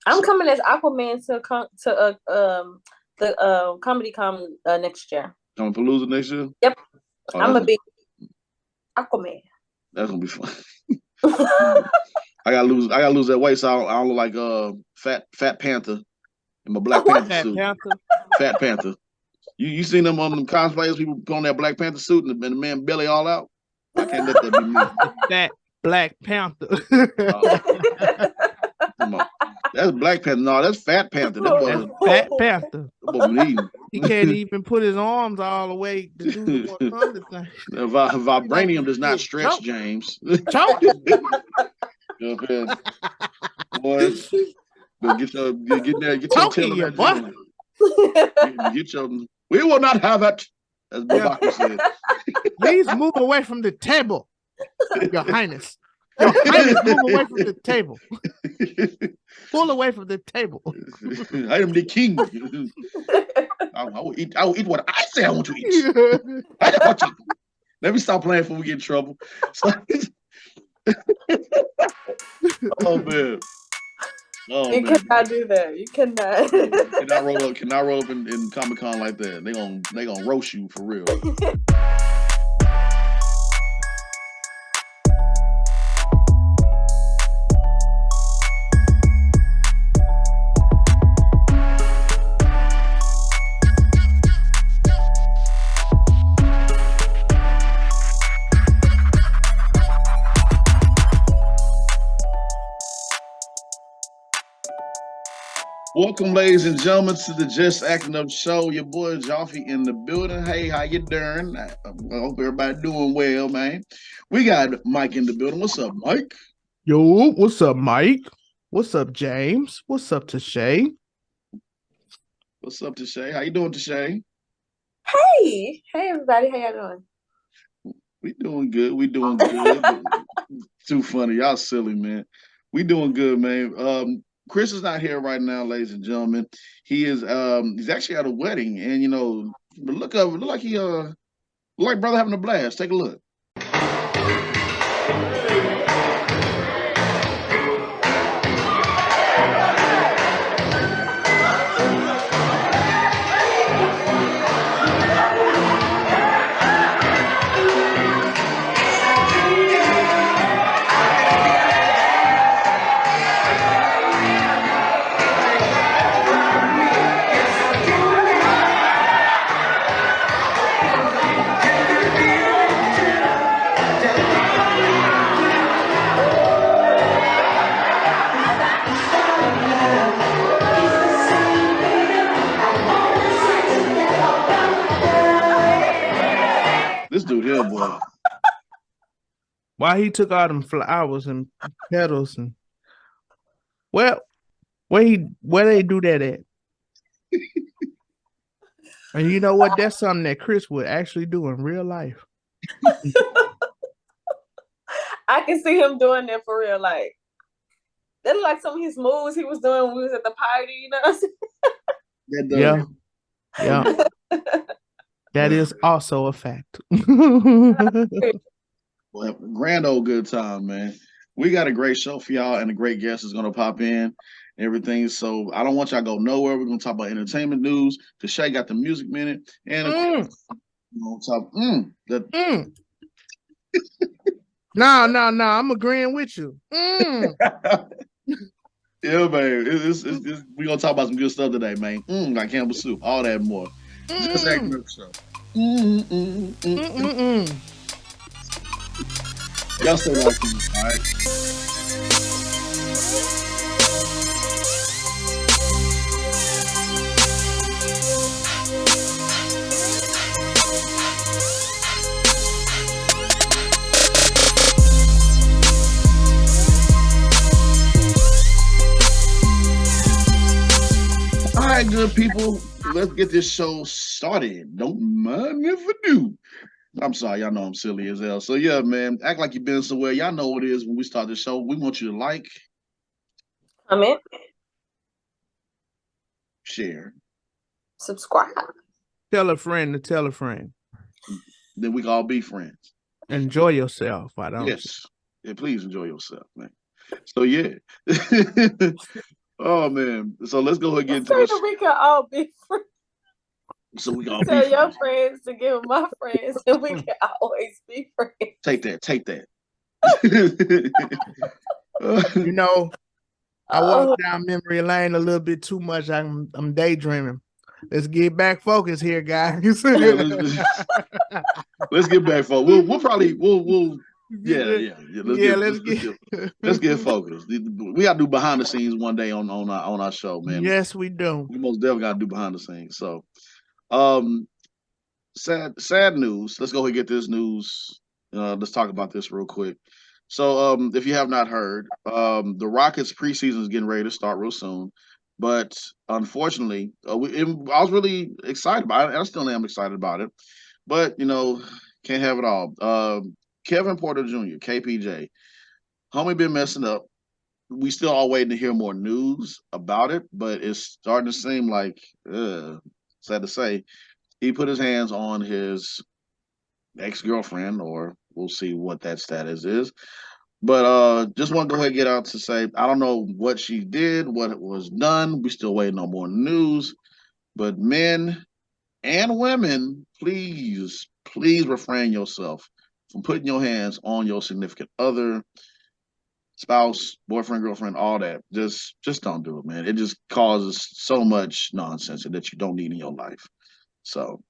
I'm coming as Aquaman to the comedy con next year. Coming Palooza next year? Yep. I'm gonna be Aquaman. That's gonna be fun. I gotta lose that weight so I don't look like Fat Panther in my Black Panther suit. Fat Panther. You seen them on them cosplayers, people put on that Black Panther suit and the man belly all out? I can't let that be me. That Black Panther. That's Black Panther. No, that's Fat Panther. That's Fat Panther. He can't even put his arms all the way to do the Wakanda thing. Vibranium does not stretch, James. Choke. Boy, get your tail boy. Get your. We will not have it, as Babaka said. Please move away from the table, Your Highness. Your Highness, move away from the table. Pull away from the table. I am the king. I will eat what I say I want to eat. Let me stop playing before we get in trouble. Oh man. Oh, you cannot do that. You cannot. Cannot roll up in Comic-Con like that. They gonna roast you for real. Welcome, ladies and gentlemen, to the Just Acting Up Show. Your boy Joffy in the building. Hey, how you doing? I hope everybody doing well, man. We got Mike in the building. What's up, Mike? Yo, what's up, Mike? What's up, James? What's up, Tashay? What's up, Tashay? How you doing, Tashay? Hey, everybody. How y'all doing? We doing good. We doing good. Too funny. Y'all silly, man. We doing good, man. Chris is not here right now, ladies and gentlemen. He is he's actually at a wedding, and look like brother having a blast. Take a look. This dude here, boy. Why he took all them flowers and petals and where they do that at? And you know what? That's something that Chris would actually do in real life. I can see him doing that for real. Like that look like some of his moves he was doing when we was at the party, Yeah. That is also a fact. Well, grand old good time, man. We got a great show for y'all, and a great guest is gonna pop in and everything. So I don't want y'all to go nowhere. We're gonna talk about entertainment news. Tashay got the music minute, and we're gonna talk. No, I'm agreeing with you. Yeah, man. We're gonna talk about some good stuff today, man. Like Campbell soup, all that and more. Just Acting Up Show. Y'all stay like this, all right? All right, good people. Let's get this show started. Don't mind if I do. I'm sorry, y'all know I'm silly as hell. So yeah, man, act like you've been somewhere. Y'all know what it is when we start the show. We want you to like, comment, share, subscribe, tell a friend to tell a friend. Then we can all be friends. Enjoy yourself. Yes. Yeah, please enjoy yourself, man. So yeah. Oh man. So let's go ahead and get into So this. that we can all be friends. So we all be Tell your friends. friends to give my friends, and we can always be friends. Take that. You know, I Oh, walked down memory lane a little bit too much. I'm daydreaming. Let's get back focused here, guys. Yeah, let's get back focused. We'll probably yeah. Let's get focused. We gotta do behind the scenes one day on our show, man. Yes, we do. We most definitely gotta do behind the scenes. So um sad news. Let's go ahead and get this news. Let's talk about this real quick. So if you have not heard, the Rockets preseason is getting ready to start real soon. But unfortunately, I was really excited about it. I still am excited about it. But can't have it all. Kevin Porter Jr., KPJ, homie been messing up. We still are waiting to hear more news about it, but it's starting to seem like, sad to say, he put his hands on his ex-girlfriend, or we'll see what that status is. But just want to go ahead and get out to say I don't know what she did, what was done. We still waiting on more news. But men and women, please refrain yourself from putting your hands on your significant other, spouse, boyfriend, girlfriend, all that. Just don't do it, man. It just causes so much nonsense that you don't need in your life. So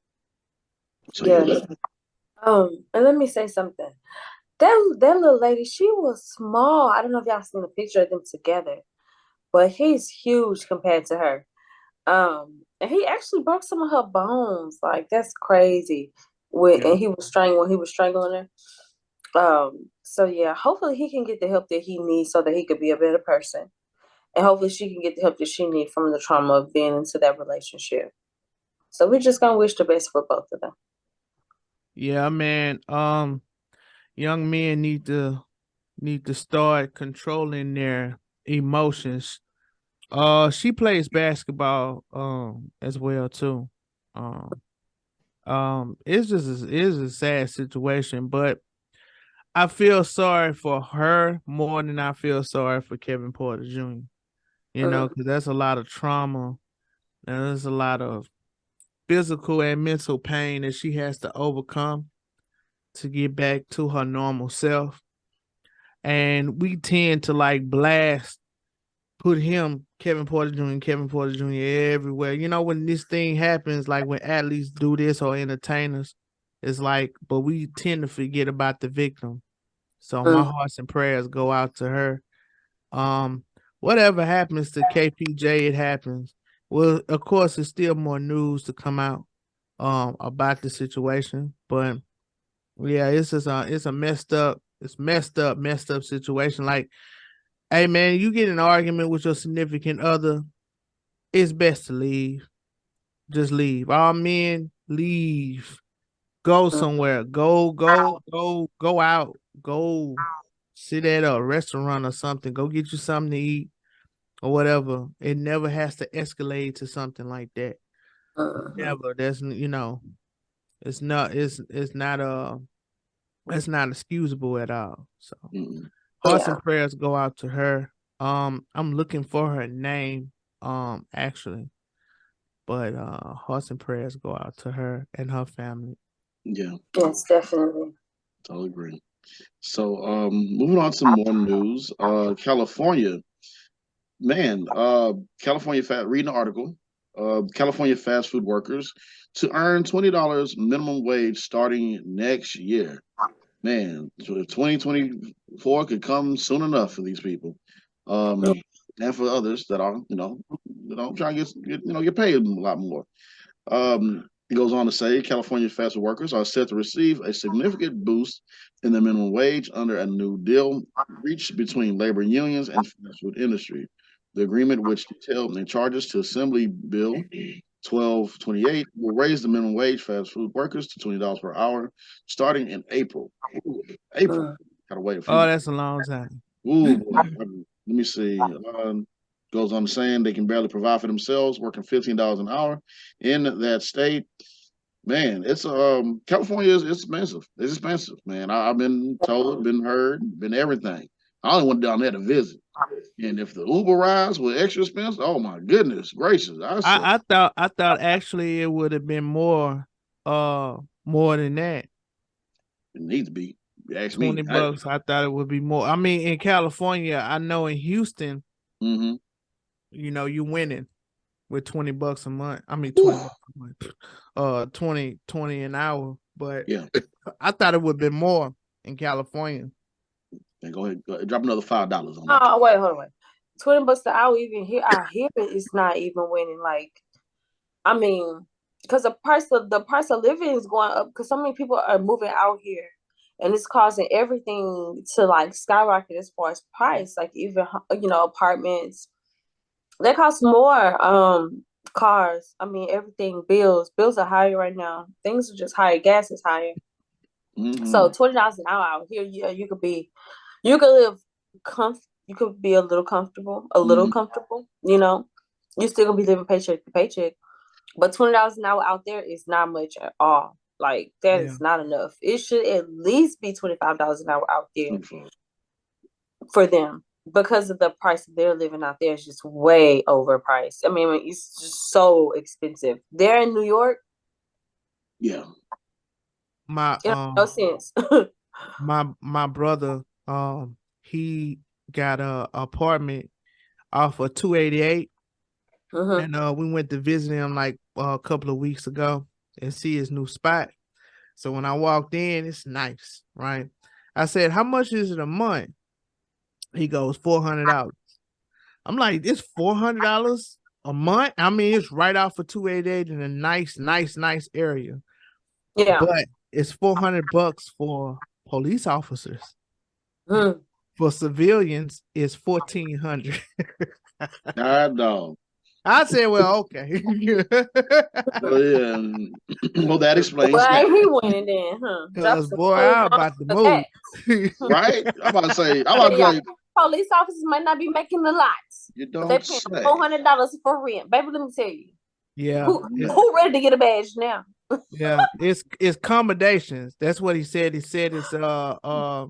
yes. yeah. And let me say something. That little lady, she was small. I don't know if y'all seen a picture of them together, but he's huge compared to her. And he actually broke some of her bones. Like that's crazy. And he was strangling when he was strangling her. So yeah, hopefully he can get the help that he needs so that he could be a better person. And hopefully she can get the help that she needs from the trauma of being into that relationship. So we're just gonna wish the best for both of them. Yeah, man. Young men need to start controlling their emotions. She plays basketball as well too. Um it's a sad situation, but I feel sorry for her more than I feel sorry for Kevin Porter Jr. Because that's a lot of trauma and there's a lot of physical and mental pain that she has to overcome to get back to her normal self. And we tend to like blast, put him, Kevin Porter Jr., Kevin Porter Jr. everywhere. When this thing happens, like when athletes do this or entertainers, it's like, but we tend to forget about the victim. So my hearts and prayers go out to her. Whatever happens to KPJ, it happens. Well, of course, there's still more news to come out about the situation, but yeah, it's a messed up situation. Like, hey man, you get in an argument with your significant other, it's best to leave. Just leave. All men, leave. Go somewhere. Go out. Go sit at a restaurant or something. Go get you something to eat or whatever. It never has to escalate to something like that. Never. It's not excusable at all. So hearts and prayers go out to her. I'm looking for her name, actually. But hearts and prayers go out to her and her family. Yeah. Yes, definitely. Totally agree. So moving on to more news. California, man, reading an article, California fast food workers to earn $20 minimum wage starting next year. Man, 2024 could come soon enough for these people. And for others that are, trying to get paid a lot more. It goes on to say California fast food workers are set to receive a significant boost in the minimum wage under a new deal reached between labor unions and fast food industry. The agreement, which detailed and charges to Assembly Bill 1228, will raise the minimum wage fast food workers to $20 per hour starting in April. April. Gotta wait a few. Oh, that's a long time. Ooh, boy. Let me see. Goes on saying they can barely provide for themselves, working $15 an hour in that state. Man, it's California is expensive. It's expensive, man. I've been told, been heard, been everything. I only went down there to visit. And if the Uber rides were extra expensive, oh my goodness gracious! I thought actually it would have been more than that. It needs to be. You ask me. $20. I thought it would be more. I mean, in California, I know in Houston, you know, you winning with $20 a month. I mean, $20 a month. 20 an hour. But yeah, I thought it would be more in California. And go ahead, drop another $5 on that. Oh, wait, hold on. $20 an hour, even here, out here, it's not even winning. Like, I mean, because the price of living is going up because so many people are moving out here, and it's causing everything to like skyrocket as far as price. Like even apartments, they cost more. Cars. I mean, everything. Bills are higher right now. Things are just higher. Gas is higher. So $20 an hour out here, yeah, you could live you could be a little comfortable, you know. You still gonna be living paycheck to paycheck. But $20 an hour out there is not much at all. Like that is not enough. It should at least be $25 an hour out there for them because of the price they're living out there is just way overpriced. I mean, it's just so expensive. They're in New York. Yeah. No sense. my brother, he got a apartment off of 288. And we went to visit him like a couple of weeks ago and see his new spot. So when I walked in, it's nice, right? I said, "How much is it a month?" He goes, $400. I'm like, it's $400 a month? I mean, it's right off of 288 in a nice area. Yeah. But it's $400 for police officers. For civilians, it's $1,400. I know. I said, well, okay. Well, yeah. Well, that explains. Well, he winning then, huh? Because boy, I'm about to move. Right? I'm about to say, like, police officers might not be making the lots. You don't but they paying $400 for rent. Baby, let me tell you. Yeah. Who ready to get a badge now? Yeah, it's accommodations. That's what he said. He said it's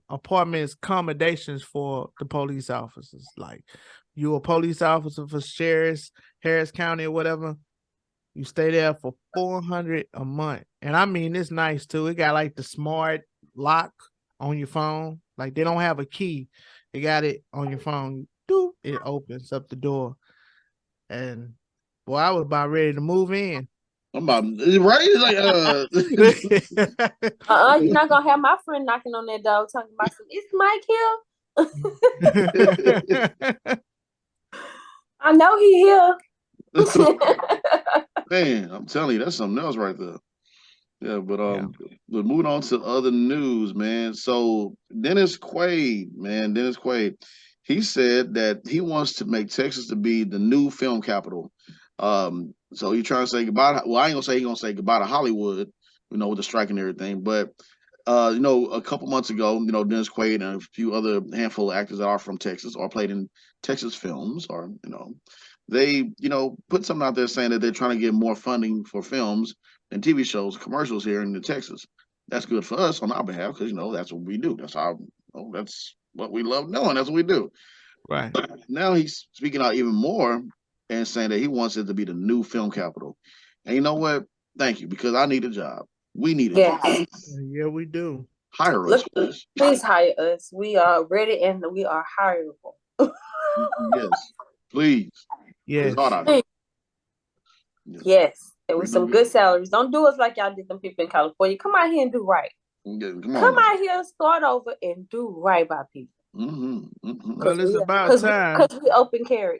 apartments accommodations for the police officers. Like you a police officer for Harris County or whatever, you stay there for $400 a month. And I mean it's nice too. It got like the smart lock on your phone. Like they don't have a key. They got it on your phone. It opens up the door. And boy, I was about ready to move in. I'm about right. Like you're not gonna have my friend knocking on that door talking about some. It's Mike here. I know he here. Man, I'm telling you, that's something else right there. Yeah, but but moving on to other news, man. So Dennis Quaid, he said that he wants to make Texas to be the new film capital. So he's trying to say goodbye. Well, I ain't gonna say he's gonna say goodbye to Hollywood, with the strike and everything. But a couple months ago, Dennis Quaid and a few other handful of actors that are from Texas or played in Texas films, or they put something out there saying that they're trying to get more funding for films and TV shows, commercials here in Texas. That's good for us on our behalf because that's what we do. That's that's what we love doing. That's what we do. Right. Now he's speaking out even more and saying that he wants it to be the new film capital. And you know what? Thank you, because I need a job. We need a job. Yeah, we do. Hire us, please. Please hire us. We are ready and we are hireable. Yes, please. Yes. Yes. And with some good salaries. Don't do us like y'all did them people in California. Come out here and do right. Come out here, start over, and do right by people. Well, it's about time. Because we open carry.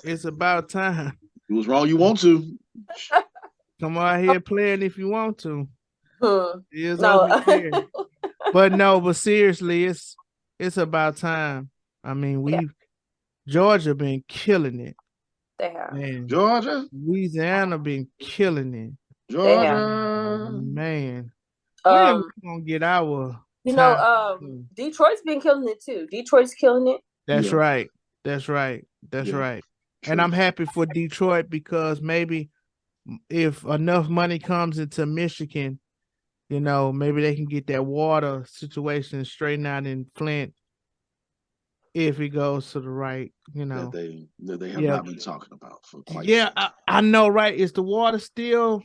It's about time. It was wrong. You want to come out here playing if you want to. No. But seriously, it's about time. I mean, Georgia been killing it. They have. Man, Georgia, Louisiana been killing it. Georgia, man. When we gonna get our? Detroit's been killing it too. Detroit's killing it. That's right. And I'm happy for Detroit because maybe if enough money comes into Michigan, You know, maybe they can get that water situation straightened out in Flint if it goes to the right, you know. That they have not been talking about for quite some time. I know, right? Is the water still?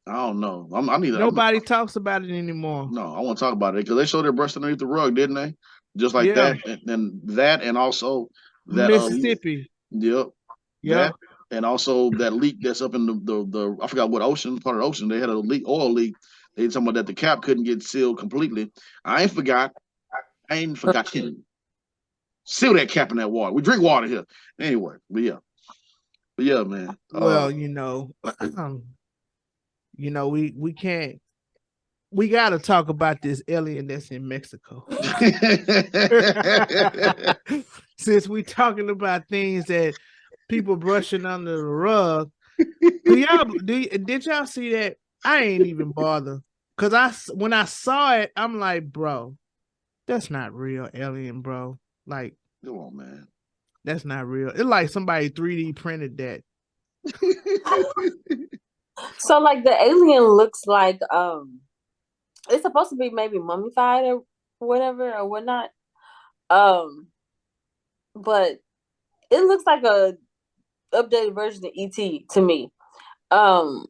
I don't know. Nobody talks about it anymore. No, I want to talk about it because they showed their breast underneath the rug, didn't they? Just like that, and also that Mississippi. Yep. That and also that leak that's up in the I forgot what ocean, part of the ocean. They had a oil leak. They talking about that the cap couldn't get sealed completely. I ain't forgotten. Seal that cap in that water. We drink water here. Anyway, but yeah, man. Well, we can't. We got to talk about this alien that's in Mexico. Since we talking about things that people brushing under the rug, did y'all see that? I ain't even bother because when I saw it, I'm like, bro, that's not real alien, bro. Like, come on, man, that's not real. It's like somebody 3D printed that. So, like, the alien looks like it's supposed to be maybe mummified or whatever or whatnot. But it looks like a updated version of ET to me. I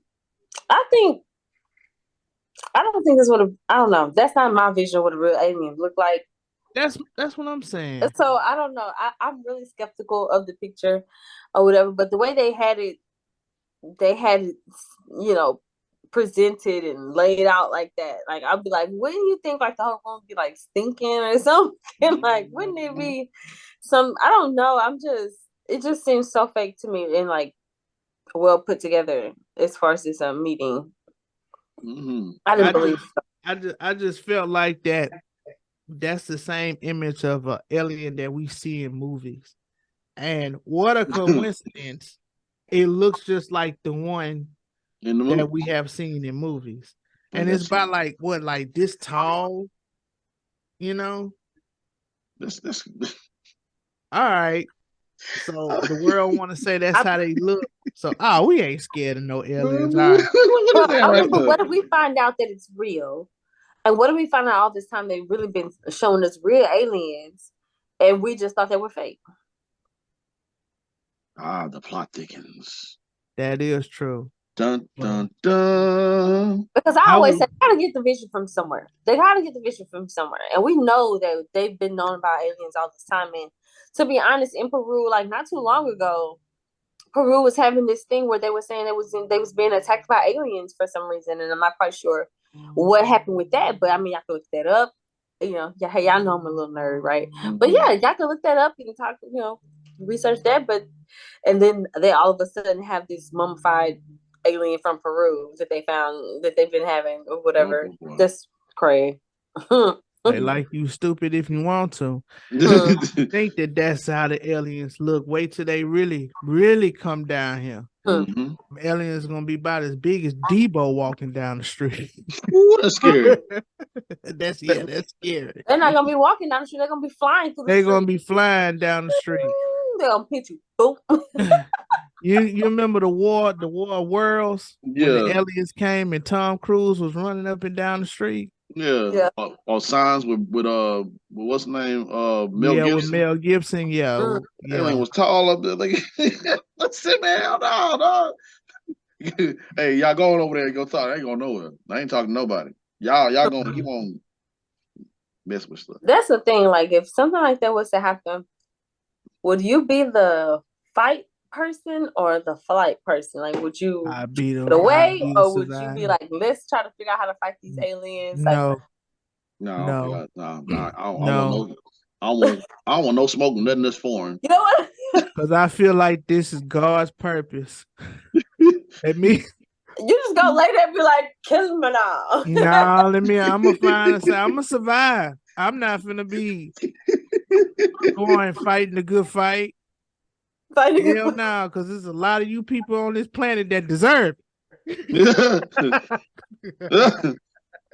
don't think this would have. I don't know. That's not my vision of what a real alien look like. That's what I'm saying. So I don't know. I'm really skeptical of the picture or whatever. But the way they had it, presented and laid out like that. Like, I'd be like, wouldn't you think like the whole room be like stinking or something? Like, wouldn't it be I don't know. It just seems so fake to me and like well put together as far as this meeting. Mm-hmm. I didn't believe so. I just felt like that. That's the same image of an alien that we see in movies. And what a coincidence. It looks just like the one that we have seen in movies. And it's about like this tall, you know? That's all right. So the world want to say that's how they look. So we ain't scared of no aliens. All right. But what if we find out that it's real? And what if we find out all this time they've really been showing us real aliens and we just thought they were fake? The plot thickens. That is true. Dun dun dun. Because I always say they gotta get the vision from somewhere. And we know that they've been known about aliens all this time. And to be honest, in Peru, like not too long ago, Peru was having this thing where they were saying they was being attacked by aliens for some reason, and I'm not quite sure what happened with that. But I mean, y'all can look that up. Y'all know I'm a little nerd, right? Mm-hmm. But yeah, y'all can look that up and talk, research that. And then they all of a sudden have this mummified alien from Peru that they found that they've been having or whatever. That's crazy. They like you stupid if you want to. Think that's how the aliens look. Wait till they really, really come down here. Mm-hmm. Aliens gonna be about as big as Debo walking down the street. Ooh, that's scary. That's scary. They're not gonna be walking down the street. They're gonna be flying through the street. They're gonna be flying down the street. They're gonna hit you. Boom. You remember the War of Worlds? Yeah. When the aliens came and Tom Cruise was running up and down the street. Yeah. Or signs with what's the name? Mel Gibson. With Mel Gibson, yeah. Alien was tall up there. Like, let's sit down. No. Hey, y'all going over there and go talk. I ain't going nowhere. I ain't talking to nobody. Y'all gonna keep on messing with stuff. That's the thing. Like, if something like that was to happen, would you be the fight person or the flight person? Like, would you get away, or would you be like, let's try to figure out how to fight these aliens? No. I don't want no smoking, nothing that's foreign. You know what? Because I feel like this is God's purpose. At me. You just go lay there and be like, kill me now. No, I'm gonna survive. I'm not gonna be going fighting a good fight. Hell no, because there's a lot of you people on this planet that deserve it.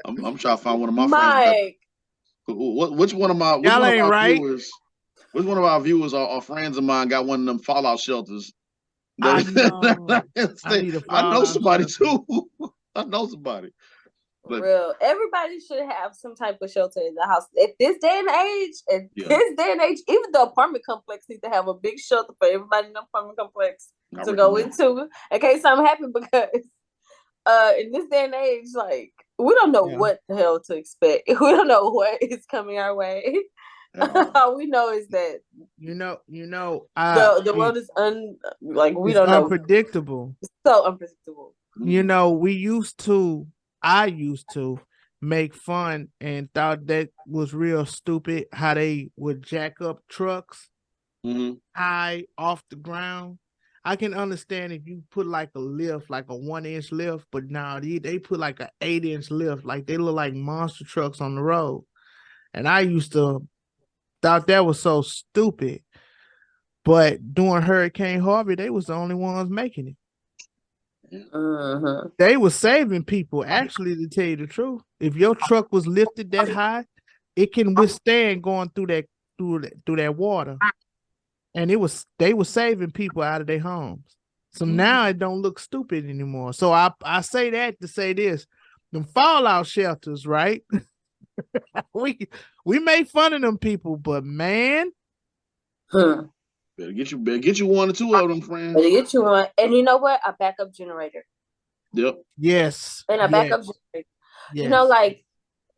I'm trying to find one of my friends. Which one of my viewers? Which one of our viewers are friends of mine got one of them fallout shelters? I know somebody too. I know somebody. Real. Everybody should have some type of shelter in the house. At this day and age, even the apartment complex needs to have a big shelter for everybody in the apartment complex to go into in case something happens. Because in this day and age, like we don't know what the hell to expect. We don't know what is coming our way. All we know is that the world is we don't know. Unpredictable. It's so unpredictable. I used to make fun and thought that was real stupid how they would jack up trucks high off the ground. I can understand if you put like a lift, like a 1-inch lift, but now they put like an 8-inch lift, like they look like monster trucks on the road. And I used to thought that was so stupid. But during Hurricane Harvey, they was the only ones making it. They were saving people. Actually, to tell you the truth, if your truck was lifted that high, it can withstand going through that water. And they were saving people out of their homes. So now it don't look stupid anymore. So I say that to say this: them fallout shelters, right? we make fun of them people, but man, better get you one or two of them, friends. Better get you one, and you know what? A backup generator. Yep. Yes. And a backup generator. Yes. You know, like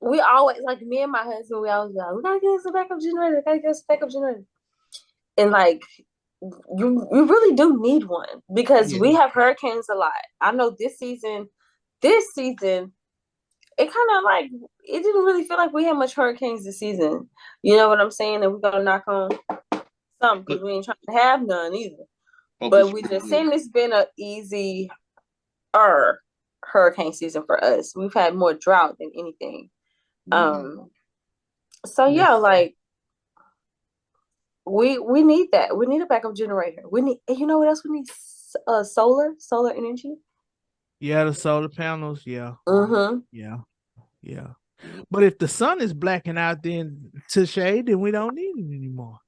we always, like me and my husband, we always like, we gotta get us a backup generator. Gotta get us a backup generator. And like, you really do need one because we have hurricanes a lot. I know this season, it kind of like it didn't really feel like we had much hurricanes this season. You know what I'm saying? And we're gonna knock on some because we ain't trying to have none either. But we just saying it's been an easy hurricane season for us. We've had more drought than anything. So yeah, like we need that. We need a backup generator. We need, you know what else we need? Solar energy. Yeah, the solar panels. Yeah. Yeah. But if the sun is blacking out then to shade, then we don't need it anymore.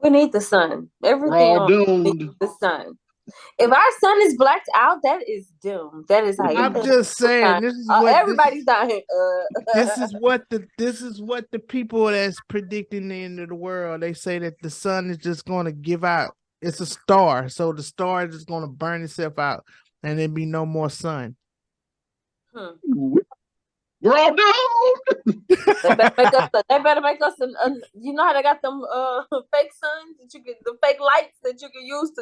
We need the sun. Everything needs the sun. If our sun is blacked out, that is doomed. That is like I'm just saying. This is what everybody's dying. This is what the people that's predicting the end of the world. They say that the sun is just going to give out. It's a star, so the star is just going to burn itself out, and there'll be no more sun. We're all doomed. They better make us you know how they got them fake suns that you can, the fake lights that you can use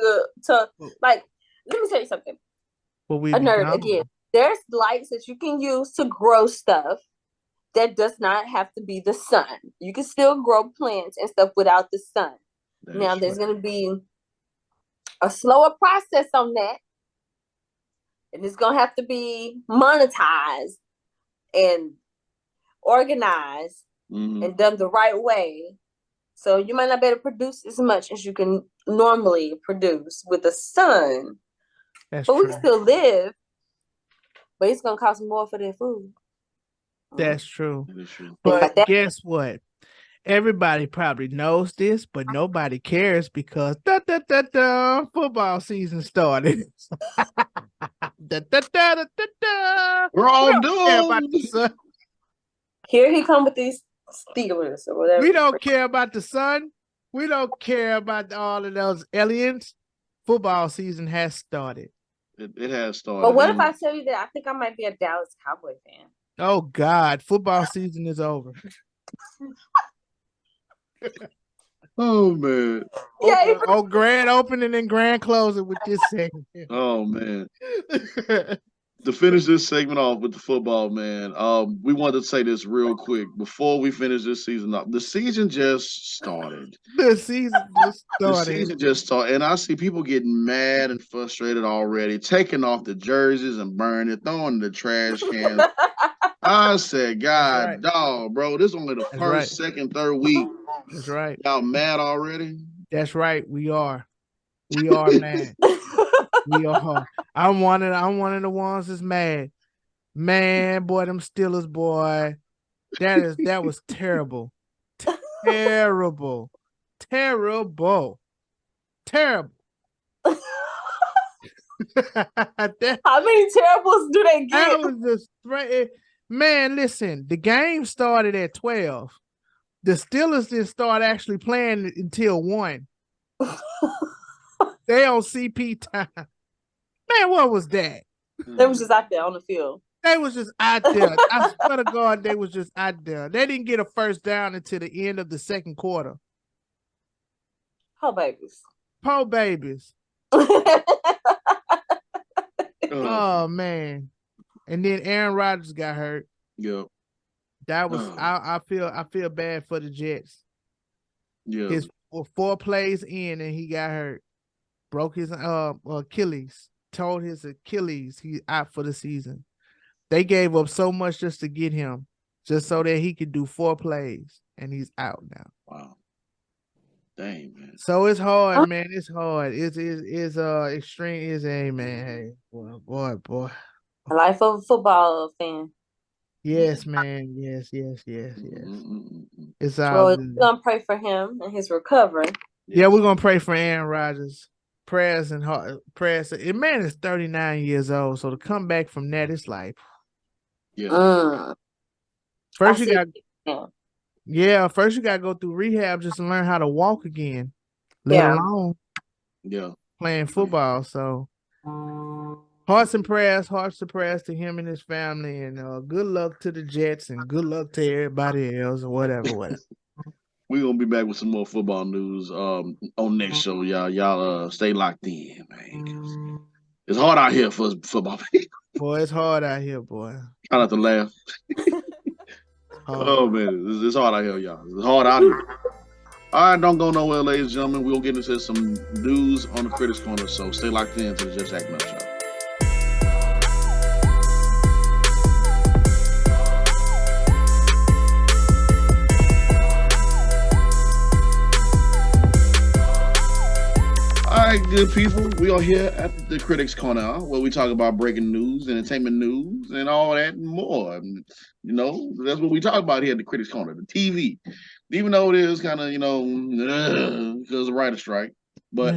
to like. Let me tell you something. A nerd again. There's lights that you can use to grow stuff that does not have to be the sun. You can still grow plants and stuff without the sun. Now there's going to be a slower process on that, and it's going to have to be monetized and organized and done the right way. So you might not be able to produce as much as you can normally produce with the sun. But we can still live. But it's gonna cost more for their food. That's true. But guess what? Everybody probably knows this, but nobody cares because football season started. We're all doomed. Here he come with these Steelers or whatever. We don't care about the sun. We don't care about all of those aliens. Football season has started. It has started. But what if I tell you that I think I might be a Dallas Cowboy fan? Oh God, football season is over. Oh man. Yeah. Grand opening and grand closing with this segment. Oh man. To finish this segment off with the football, man, we wanted to say this real quick before we finish this season up. The season just started. The season just started. And I see people getting mad and frustrated already, taking off the jerseys and burning it, throwing in the trash cans. I said, God, dog, bro, this is only the first, second, third week. That's right. Y'all mad already? That's right. We are mad. We are. I'm one of the ones that's mad. Man, boy, them Steelers, boy. That was terrible. Terrible. How many terribles do they get? That was just man. Listen, the game started at 12. The Steelers didn't start actually playing until 1. They on CP time. Man, what was that? They was just out there on the field. They was just out there. I swear to God, they was just out there. They didn't get a first down until the end of the second quarter. Oh, babies. Poor babies. Oh man. And then Aaron Rodgers got hurt. Yep. That was I feel bad for the Jets. Yeah. His 4 plays in and he got hurt. Broke his Achilles. Tore his Achilles. He out for the season. They gave up so much just to get him, just so that he could do 4 plays, and he's out now. Wow. Dang, man. So it's hard, man. It's hard. It's extreme. It's a man. Hey, boy. The life of a football fan. Yes, man. Yes. It's well, we're gonna pray for him and his recovery. Yeah, we're gonna pray for Aaron Rodgers. Prayers and heart prayers. And man is 39 years old, so to come back from that, it's like, first you got to go through rehab just to learn how to walk again, let alone playing football. So hearts and prayers to him and his family, and good luck to the Jets and good luck to everybody else or whatever. We're gonna be back with some more football news on next show, y'all. Y'all stay locked in, man. It's hard out here for football people. Boy, it's hard out here, boy. Try not to laugh. Oh man, it's hard out here, y'all. It's hard out here. All right, don't go nowhere, ladies and gentlemen. We'll get into some news on the Critics Corner, so stay locked in to the Just Acting Up Show. All right, good people. We are here at the Critics Corner, where we talk about breaking news, entertainment news, and all that and more. That's what we talk about here at the Critics Corner, the TV. Even though it is kind of, because of writer strike. But,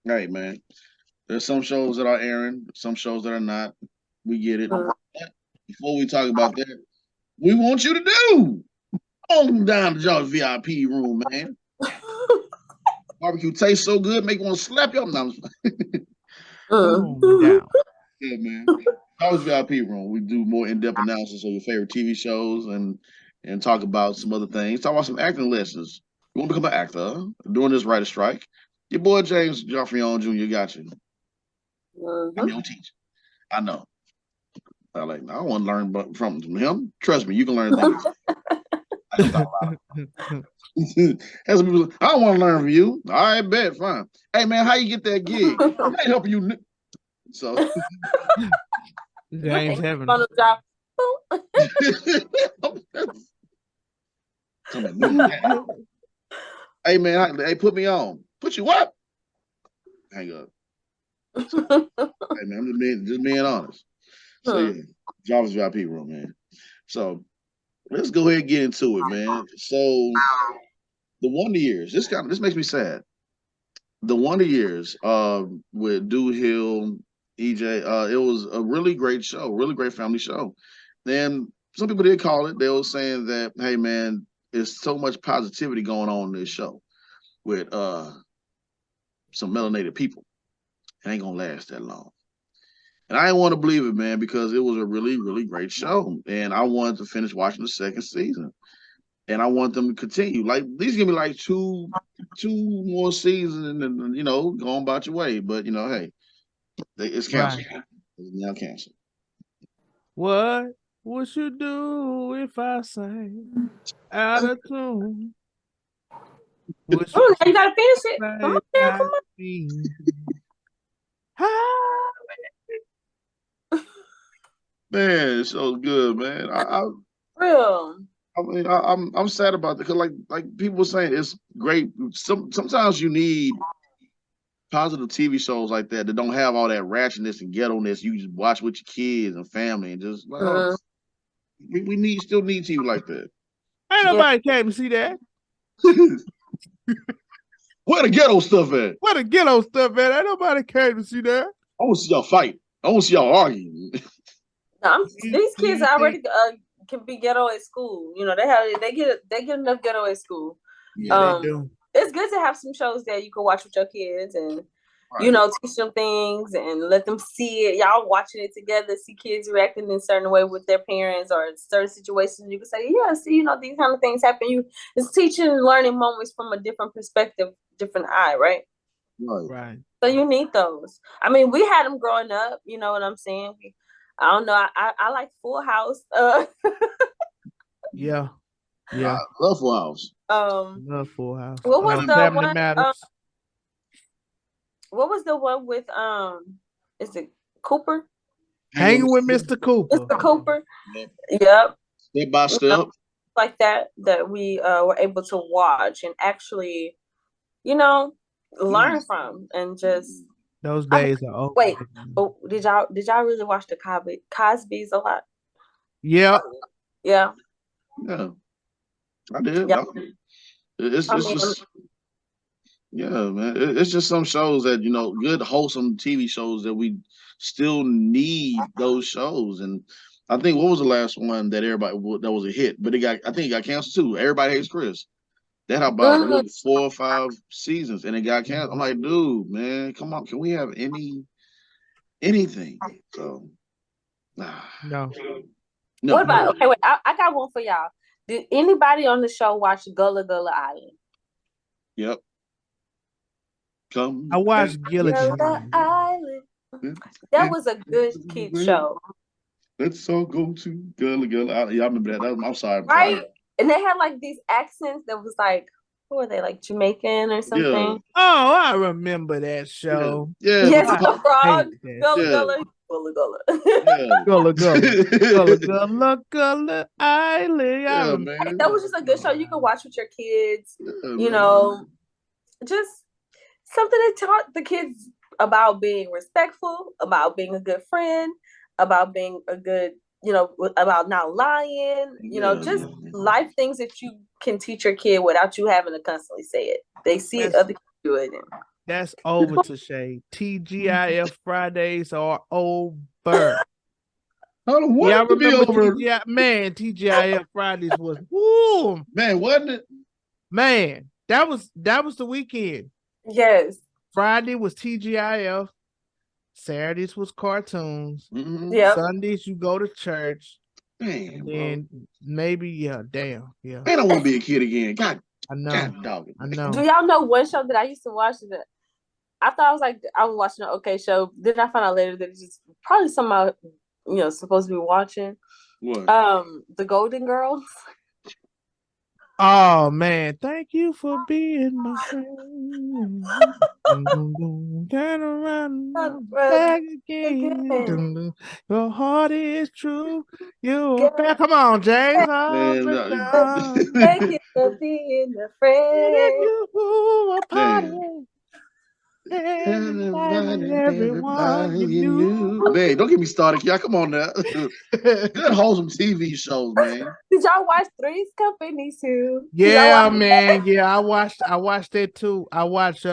hey, man, there's some shows that are airing, some shows that are not. We get it. But before we talk about that, we want you to do. On down to y'all's VIP room, man. Barbecue tastes so good, make you want to slap your numbers. Yeah, man. Always VIP room. We do more in-depth analysis of your favorite TV shows and talk about some other things. Talk about some acting lessons. You want to become an actor during this writer strike? Your boy James Joffrion Jr. got you. I'm your teacher. I know. I don't want to learn from him. Trust me, you can learn things. I don't want to learn from you. All right, bet, fine. Hey man, how you get that gig? I ain't helping you. So James having Hey man, hey, put me on. Put you what? Hang up. Hey man, I'm just being honest. So yeah, Jarvis VIP room, man. So let's go ahead and get into it, man. So the Wonder Years. This makes me sad. The Wonder Years with Dude Hill, EJ. It was a really great show, really great family show. Then some people did call it. They were saying that, hey man, there's so much positivity going on in this show with some melanated people. It ain't gonna last that long. And I didn't want to believe it, man, because it was a really, really great show. And I wanted to finish watching the second season. And I want them to continue. Like, these give me like two more seasons and go on about your way. But, hey, it's canceled. Right. It's now canceled. What would you do if I sang out of tune? You gotta finish it. Come on. Man, it's so good, man. I'm sad about that because, like people were saying, it's great. Sometimes you need positive TV shows like that don't have all that ratchetness and ghetto-ness. You just watch with your kids and family and just we still need TV like that. Ain't nobody came to see that. Where the ghetto stuff at? Ain't nobody came to see that. I want to see y'all fight. I want to see y'all argue. These kids already can be ghetto at school. You know, they get enough ghetto at school. Yeah, they do. It's good to have some shows that you can watch with your kids and you know, teach them things and let them see it. Y'all watching it together, see kids reacting in a certain way with their parents or certain situations. You can say, yeah, see, you know, these kind of things happen. It's teaching and learning moments from a different perspective, different eye, right? Right. So you need those. I mean, we had them growing up. You know what I'm saying? I don't know. I like Full House. Yeah. I love Full House. Love Full House. What was the Family one? Matters. What was the one with is it Cooper? Hanging with Mr. Cooper. Mr. Cooper. Yep. Step by step. Like that we were able to watch and actually, you know, learn from and just those days are over. Wait, but did y'all really watch the Cosby's a lot? Yeah. Yeah. Yeah. I did. Yeah. It's just yeah, man. It's just some shows that, you know, good wholesome TV shows that we still need those shows. And I think what was the last one that was a hit, but I think it got canceled too. Everybody Hates Chris. That had about 4 or 5 seasons and it got canceled. I'm like, dude, man, come on, can we have anything? So no. What about okay, wait, I got one for y'all. Did anybody on the show watch Gullah Gullah Island? Yep. I watched Gilligan Island. That was a good kid show. Let's all go to Gullah Gullah. Yeah, I remember that. I'm sorry. Right? And they had like these accents that was like, who are they, like Jamaican or something? Yeah. Oh, I remember that show. Yeah. Yes, the frog. Gullah Gullah. Gullah Gullah. Gullah Gullah. Gullah Gullah Gullah Island. Yeah, man. That was just a good show you could watch with your kids. You know, just something that taught the kids about being respectful, about being a good friend, about being a good, you know, about not lying, you know, just life things that you can teach your kid without you having to constantly say it. They see other kids do it. That's over to Shay. TGIF Fridays are over. Yeah, I remember TGIF Fridays was woo. Man, wasn't it? Man, that was the weekend. Yes. Friday was TGIF. Saturdays was cartoons. Yeah. Sundays you go to church. Man, and maybe damn. Man, I don't want to be a kid again. God, I know. I know. Do y'all know one show that I used to watch? That I thought I was watching an okay show. Then I found out later that it's just probably something I, you know, supposed to be watching. What? The Golden Girls. Oh man, thank you for being my friend. Turn around back again. Your heart is true. You're back. Come on, James. Thank you for being a friend. You a party. Everyone you knew. Man, don't get me started, y'all. Come on now. Good wholesome TV shows, man. Did y'all watch Three's Company too? Yeah, man. Yeah, I watched that too. I watched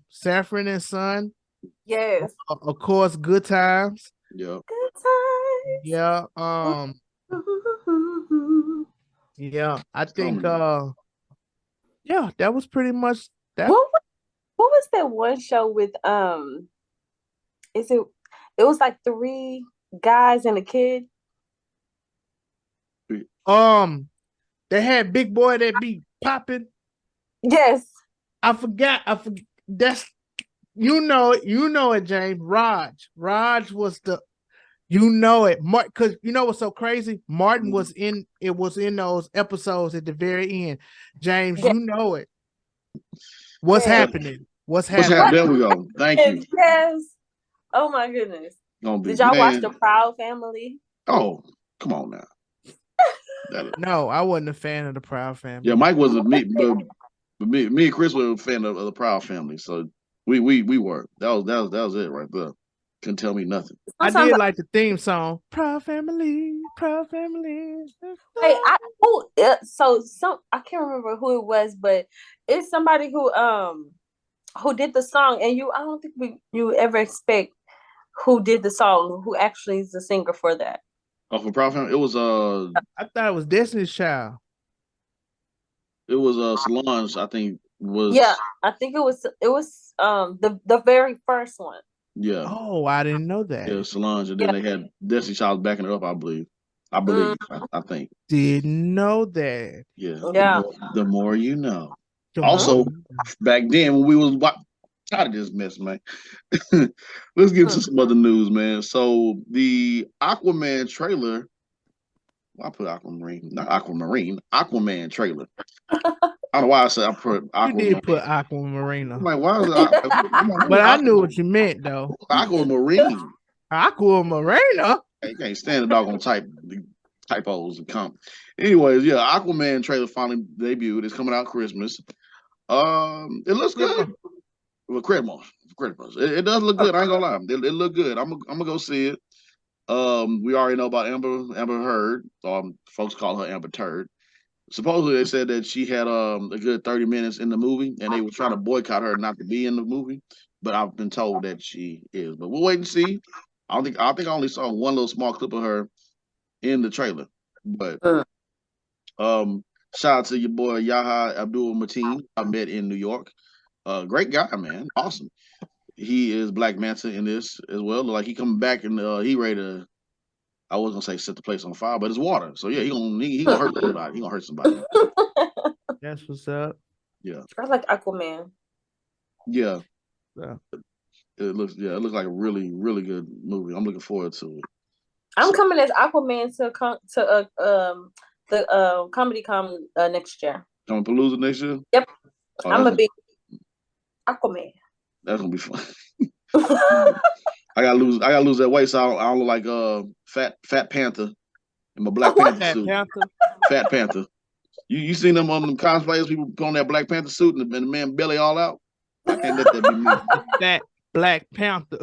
Saffron and Son. Yes. Of course, Good Times. Yeah. Good Times. Yeah. Yeah, I think yeah, that was pretty much that. What was that one show with it was like 3 guys and a kid? They had Big Boy that be popping. Yes. I forgot. That's you know it, James. Raj was the because you know what's so crazy? Martin was in those episodes at the very end. James, you know it. What's happening? What's happening? There we go. Thank you. Yes. Oh my goodness. Did y'all watch The Proud Family? Oh, come on now. No, I wasn't a fan of The Proud Family. Yeah, Mike wasn't me, but me and Chris were a fan of The Proud Family. So we were. That was it right there. Couldn't tell me nothing. I did like the theme song. Proud Family, Proud Family. Hey, I can't remember who it was, but it's somebody who did the song, and I don't think you ever expect who did the song, who actually is the singer for that. Oh, for Proud Family, it was I thought it was Destiny's Child. It was Solange, I think was. Yeah, I think it was the very first one. Yeah. Oh, I didn't know that. Yeah, Solange, and then they had Destiny Child backing it up, I believe. I think. Didn't know that. Yeah. Yeah. The more you know. Also, back then when we was out of this mess, man. Let's get to some other news, man. So the Aquaman trailer. I put Aquamarine, not Aquamarine, Aquaman trailer. I don't know why I said I put Aquamarine. You did put Aquamarine. I'm like, why is it? But I knew what you meant, though. Aquamarine. Aquamarine. You can't stand the doggone typos and comp. Anyways, yeah, Aquaman trailer finally debuted. It's coming out Christmas. It looks good. Well, Christmas. It does look good. I ain't gonna lie. It look good. I'm gonna go see it. We already know about Amber Heard. Folks call her Amber Turd. Supposedly they said that she had a good 30 minutes in the movie, and they were trying to boycott her not to be in the movie. But I've been told that she is. But we'll wait and see. I think I only saw one little small clip of her in the trailer. But shout out to your boy Yaha Abdul Mateen. I met in New York. Great guy, man. Awesome. He is Black Manta in this as well. Like he coming back and he ready to. I was gonna say set the place on fire, but it's water. So yeah, he gonna hurt somebody. He gonna hurt somebody. That's what's up. Yeah. I like Aquaman. Yeah. It looks like a really, really good movie. I'm looking forward to it. I'm coming as Aquaman to the comedy con next year. Coming Palooza next year? Yep. I'm gonna be Aquaman. That's gonna be fun. I gotta lose that weight so I don't look like Fat Panther in my Black Panther suit. Fat Panther. You seen them on them cosplayers, people put on that Black Panther suit and the man belly all out? I can't let that be me. That Black Panther.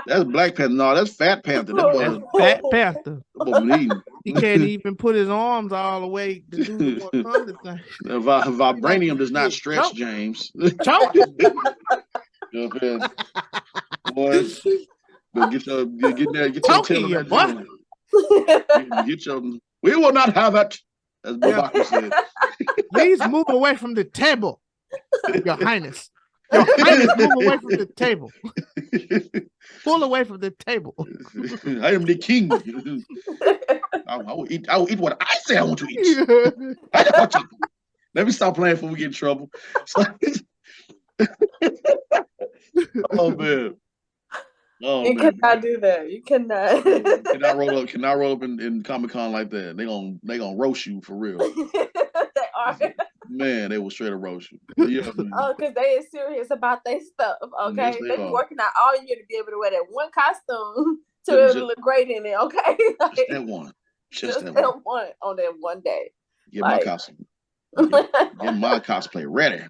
That's Black Panther. No, that's Fat Panther. That's Fat Panther. He can't even put his arms all the way to do the Wakanda thing. Vibranium does not stretch, James. Boy, get your boy. We will not have it, as Babaka said. Please move away from the table, Your Highness. Your Highness, move away from the table. Pull away from the table. I am the king. I will eat what I say I want to eat. Let me stop playing before we get in trouble. Oh man. You cannot do that. You cannot. cannot roll up in Comic-Con like that. They gonna roast you for real. They are. Man, they will straight up roast you. Yeah, because they is serious about their stuff. Okay, yes, they be working out all year to be able to wear that one costume to be able to look great in it. Okay, just that one. Just that one on that one day. Get my costume. Get my cosplay ready.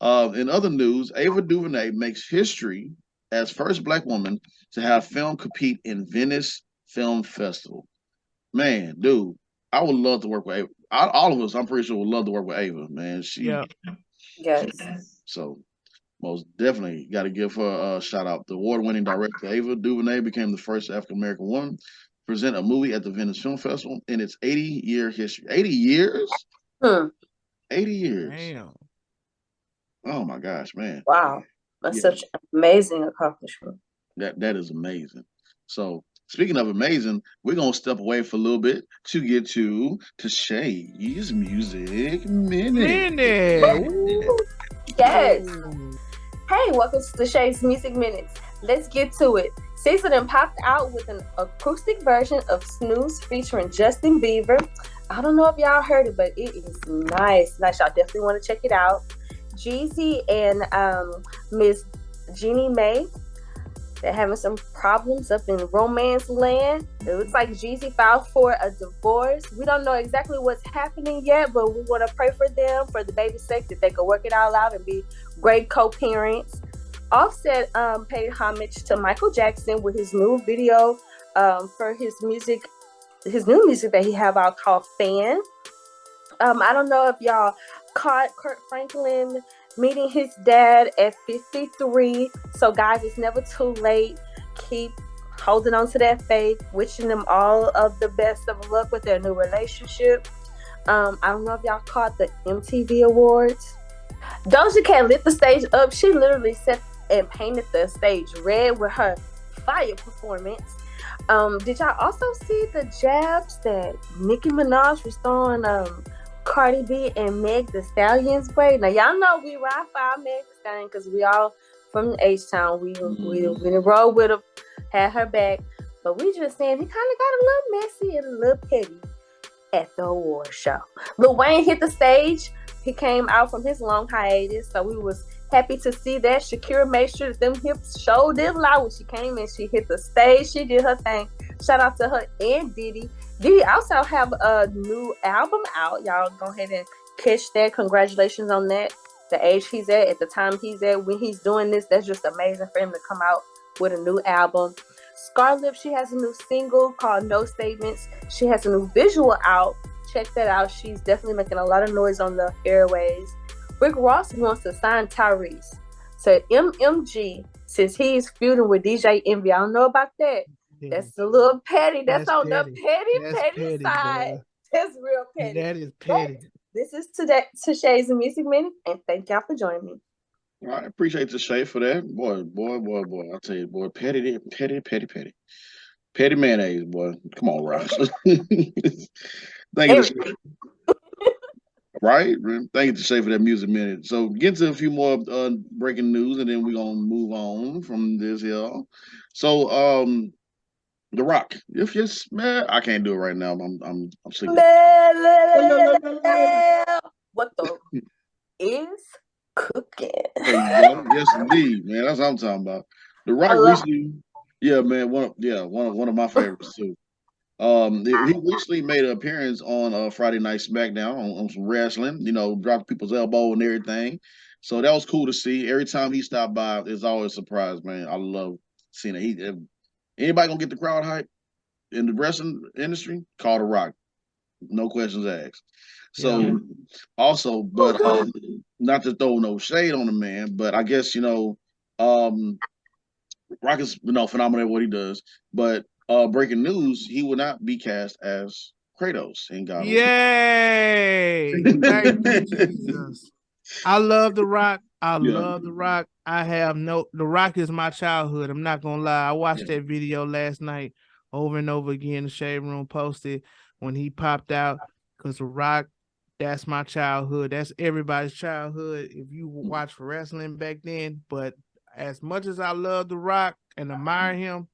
In other news, Ava DuVernay makes history as first Black woman to have film compete in Venice Film Festival. Man, dude, I would love to work with Ava. All of us, I'm pretty sure, would love to work with Ava, man. Yes. So, most definitely got to give her a shout out. The award-winning director Ava DuVernay became the first African-American woman to present a movie at the Venice Film Festival in its 80-year history. 80 years? 80 years. Damn. Oh my gosh, man. Wow. That's such an amazing accomplishment. That is amazing. So speaking of amazing, we're gonna step away for a little bit to get to Shay's Music Minute. Yes. Hey, welcome to Shay's Music Minutes. Let's get to it. Cecil then popped out with an acoustic version of Snooze featuring Justin Bieber. I don't know if y'all heard it, but it is nice. Y'all definitely want to check it out. Jeezy and Miss Jeannie Mae, they're having some problems up in romance land. It looks like Jeezy filed for a divorce. We don't know exactly what's happening yet, but we want to pray for them, for the baby's sake, that they can work it all out and be great co-parents. Offset paid homage to Michael Jackson with his new video for his new music that he have out called Fan. I don't know if y'all caught Kurt Franklin meeting his dad at 53. So, guys, it's never too late. Keep holding on to that faith. Wishing them all of the best of luck with their new relationship. I don't know if y'all caught the MTV Awards. Doja Cat lit the stage up. She literally set and painted the stage red with her fire performance. Did y'all also see the jabs that Nicki Minaj was throwing Cardi B and Meg the Stallion's way? Now y'all know we ride for our Meg the Stallion because we all from H-Town. We roll with her, had her back. But we just saying he kind of got a little messy and a little petty at the award show. Lil Wayne hit the stage. He came out from his long hiatus, so we was happy to see that. Shakira made sure that them hips showed it loud when she came in. She hit the stage. She did her thing. Shout out to her and Diddy. Diddy also have a new album out. Y'all go ahead and catch that. Congratulations on that. The age he's at the time he's at, when he's doing this, that's just amazing for him to come out with a new album. Scarlett, she has a new single called No Statements. She has a new visual out. Check that out. She's definitely making a lot of noise on the airways. Rick Ross wants to sign Tyrese to MMG since he's feuding with DJ Envy. I don't know about that. That's a little petty. That's on petty. The petty side. Boy. That's real petty. That is petty. But this is Tashay's Music Minute, and thank y'all for joining me. I appreciate Tashay for that. Boy. I tell you, boy, petty. Petty mayonnaise, boy. Come on, Ross. Thank you. Right? Thank you, Tashay, for that Music Minute. So get to a few more breaking news, and then we're gonna move on from this here. So The Rock. If you're man, I can't do it right now. I'm sleeping. What the is cooking? Yes, indeed, man. That's what I'm talking about. The Rock recently, one of my favorites too. He recently made an appearance on Friday Night SmackDown on some wrestling. You know, dropped people's elbow and everything. So that was cool to see. Every time he stopped by, it's always a surprise, man. I love seeing it. Anybody gonna get the crowd hype in the wrestling industry? Call The Rock. No questions asked. So also, but not to throw no shade on the man, but I guess Rock is phenomenal at what he does. But breaking news, he will not be cast as Kratos in God. Yay! Thank you, Jesus. I love The Rock. I love The Rock. The Rock is my childhood. I'm not gonna lie. I watched that video last night over and over again. The Shade Room posted when he popped out, because The Rock, that's my childhood. That's everybody's childhood if you watch wrestling back then. But as much as I love The Rock and admire him,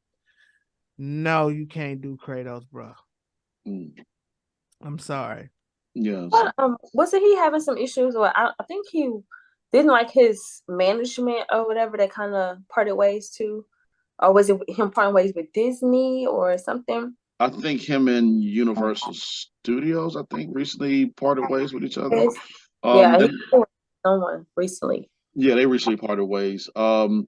no, you can't do Kratos, bro. I'm sorry. Yes. Wasn't he having some issues? Or I think he didn't like his management or whatever. They kind of parted ways too, or was it him parting ways with Disney or something? I think him and Universal Studios, I think, recently parted ways with each other. Someone recently. Yeah, they recently parted ways. So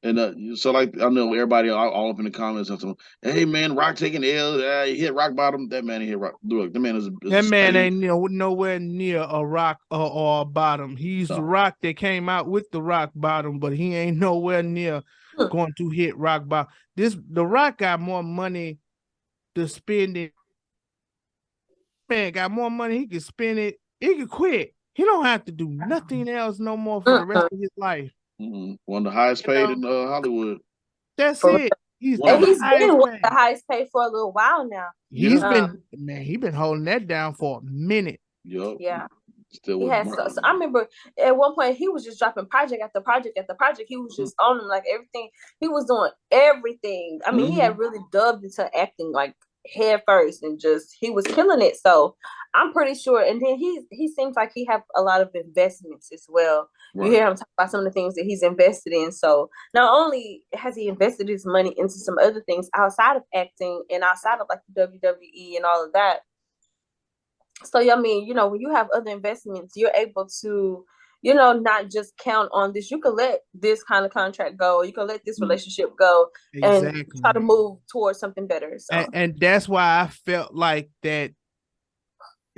like I know everybody all up in the comments and hey man, Rock taking L, he hit rock bottom. That man hit rock. Look, the man is that man ain't nowhere near a rock or a bottom. He's the Rock that came out with the rock bottom, but he ain't nowhere near going to hit rock bottom. The Rock got more money to spend it. Man got more money, he can spend it, he can quit. He don't have to do nothing else no more for the rest of his life. One of the highest paid in Hollywood. That's it. He's been the highest paid for a little while now. He's been holding that down for a minute. Yep. Yeah. Still he has. So I remember at one point he was just dropping project after project after project. He was just on them like everything. He was doing everything. I mean, he had really dubbed into acting like head first, and just he was killing it. So I'm pretty sure. And then he seems like he have a lot of investments as well. Right. You hear him talk about some of the things that he's invested in. So not only has he invested his money into some other things outside of acting and outside of like the WWE and all of that. So I mean, when you have other investments, you're able to, not just count on this. You can let this kind of contract go. You can let this relationship go and try to move towards something better. So. And that's why I felt like that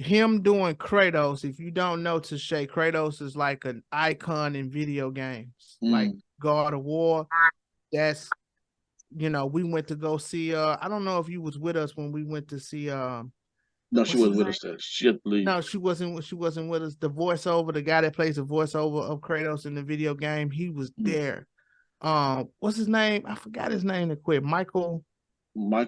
him doing Kratos. If you don't know, Tashay, Kratos is like an icon in video games, like God of War. That's, we went to go see. I don't know if you was with us when we went to see. No, she wasn't with us. She had to leave. No, she wasn't. She wasn't with us. The voiceover, the guy that plays the voiceover of Kratos in the video game, he was there. What's his name? I forgot his name to quit. Michael. I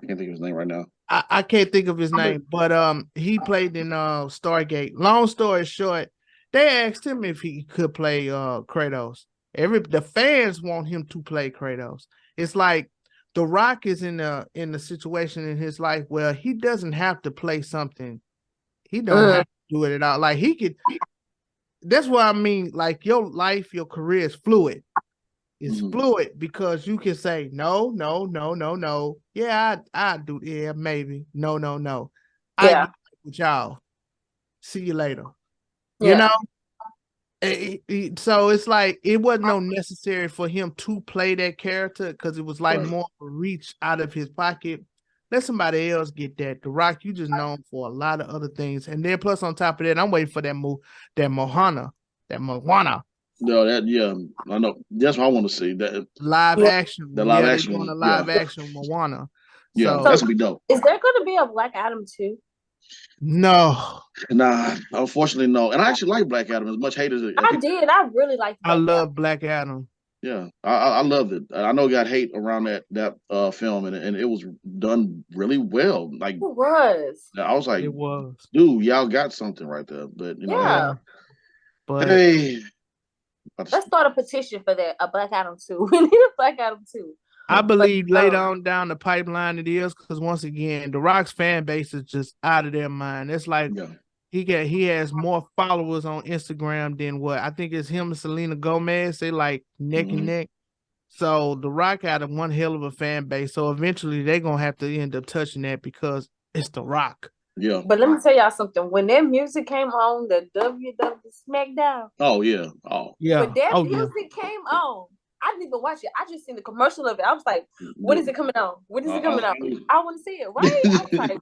can't think of his name right now. I can't think of his name, but he played in Stargate. Long story short, they asked him if he could play Kratos. The fans want him to play Kratos. It's like The Rock is in the situation in his life where he doesn't have to play something. He don't have to do it at all. Like he could. That's what I mean. Like your life, your career is fluid. It's fluid because you can say no. Yeah, I do. Yeah, maybe. No. I do with y'all. See you later. You know. So it's like it wasn't no necessary for him to play that character because it was like more of a reach out of his pocket. Let somebody else get that. The Rock, you just known for a lot of other things, and then plus on top of that, I'm waiting for that Moana. No, I know. That's what I want to see. That live action. The live action one. Live action Moana. Yeah, that's gonna be dope. Is there going to be a Black Adam too? No. Nah, unfortunately, no. And I actually like Black Adam as much hate as it. I did. I really liked. I love Black Adam. Yeah, I loved it. I know it got hate around that film, and it was done really well. Like it was. I was like, it was. Dude, y'all got something right there. But But hey, let's start a petition for that. A Black Adam 2. We need a Black Adam 2. I believe later on down the pipeline it is, because once again, The Rock's fan base is just out of their mind. It's like he has more followers on Instagram than what I think it's him and Selena Gomez. They like neck and neck. So The Rock had one hell of a fan base. So eventually they're gonna have to end up touching that because it's The Rock. Yeah. But let me tell y'all something. When that music came on, the WWE SmackDown. Oh yeah. Oh yeah. When that music came on, I didn't even watch it. I just seen the commercial of it. I was like, when is it coming on? When is it coming on? I want to see it, right? I was like, The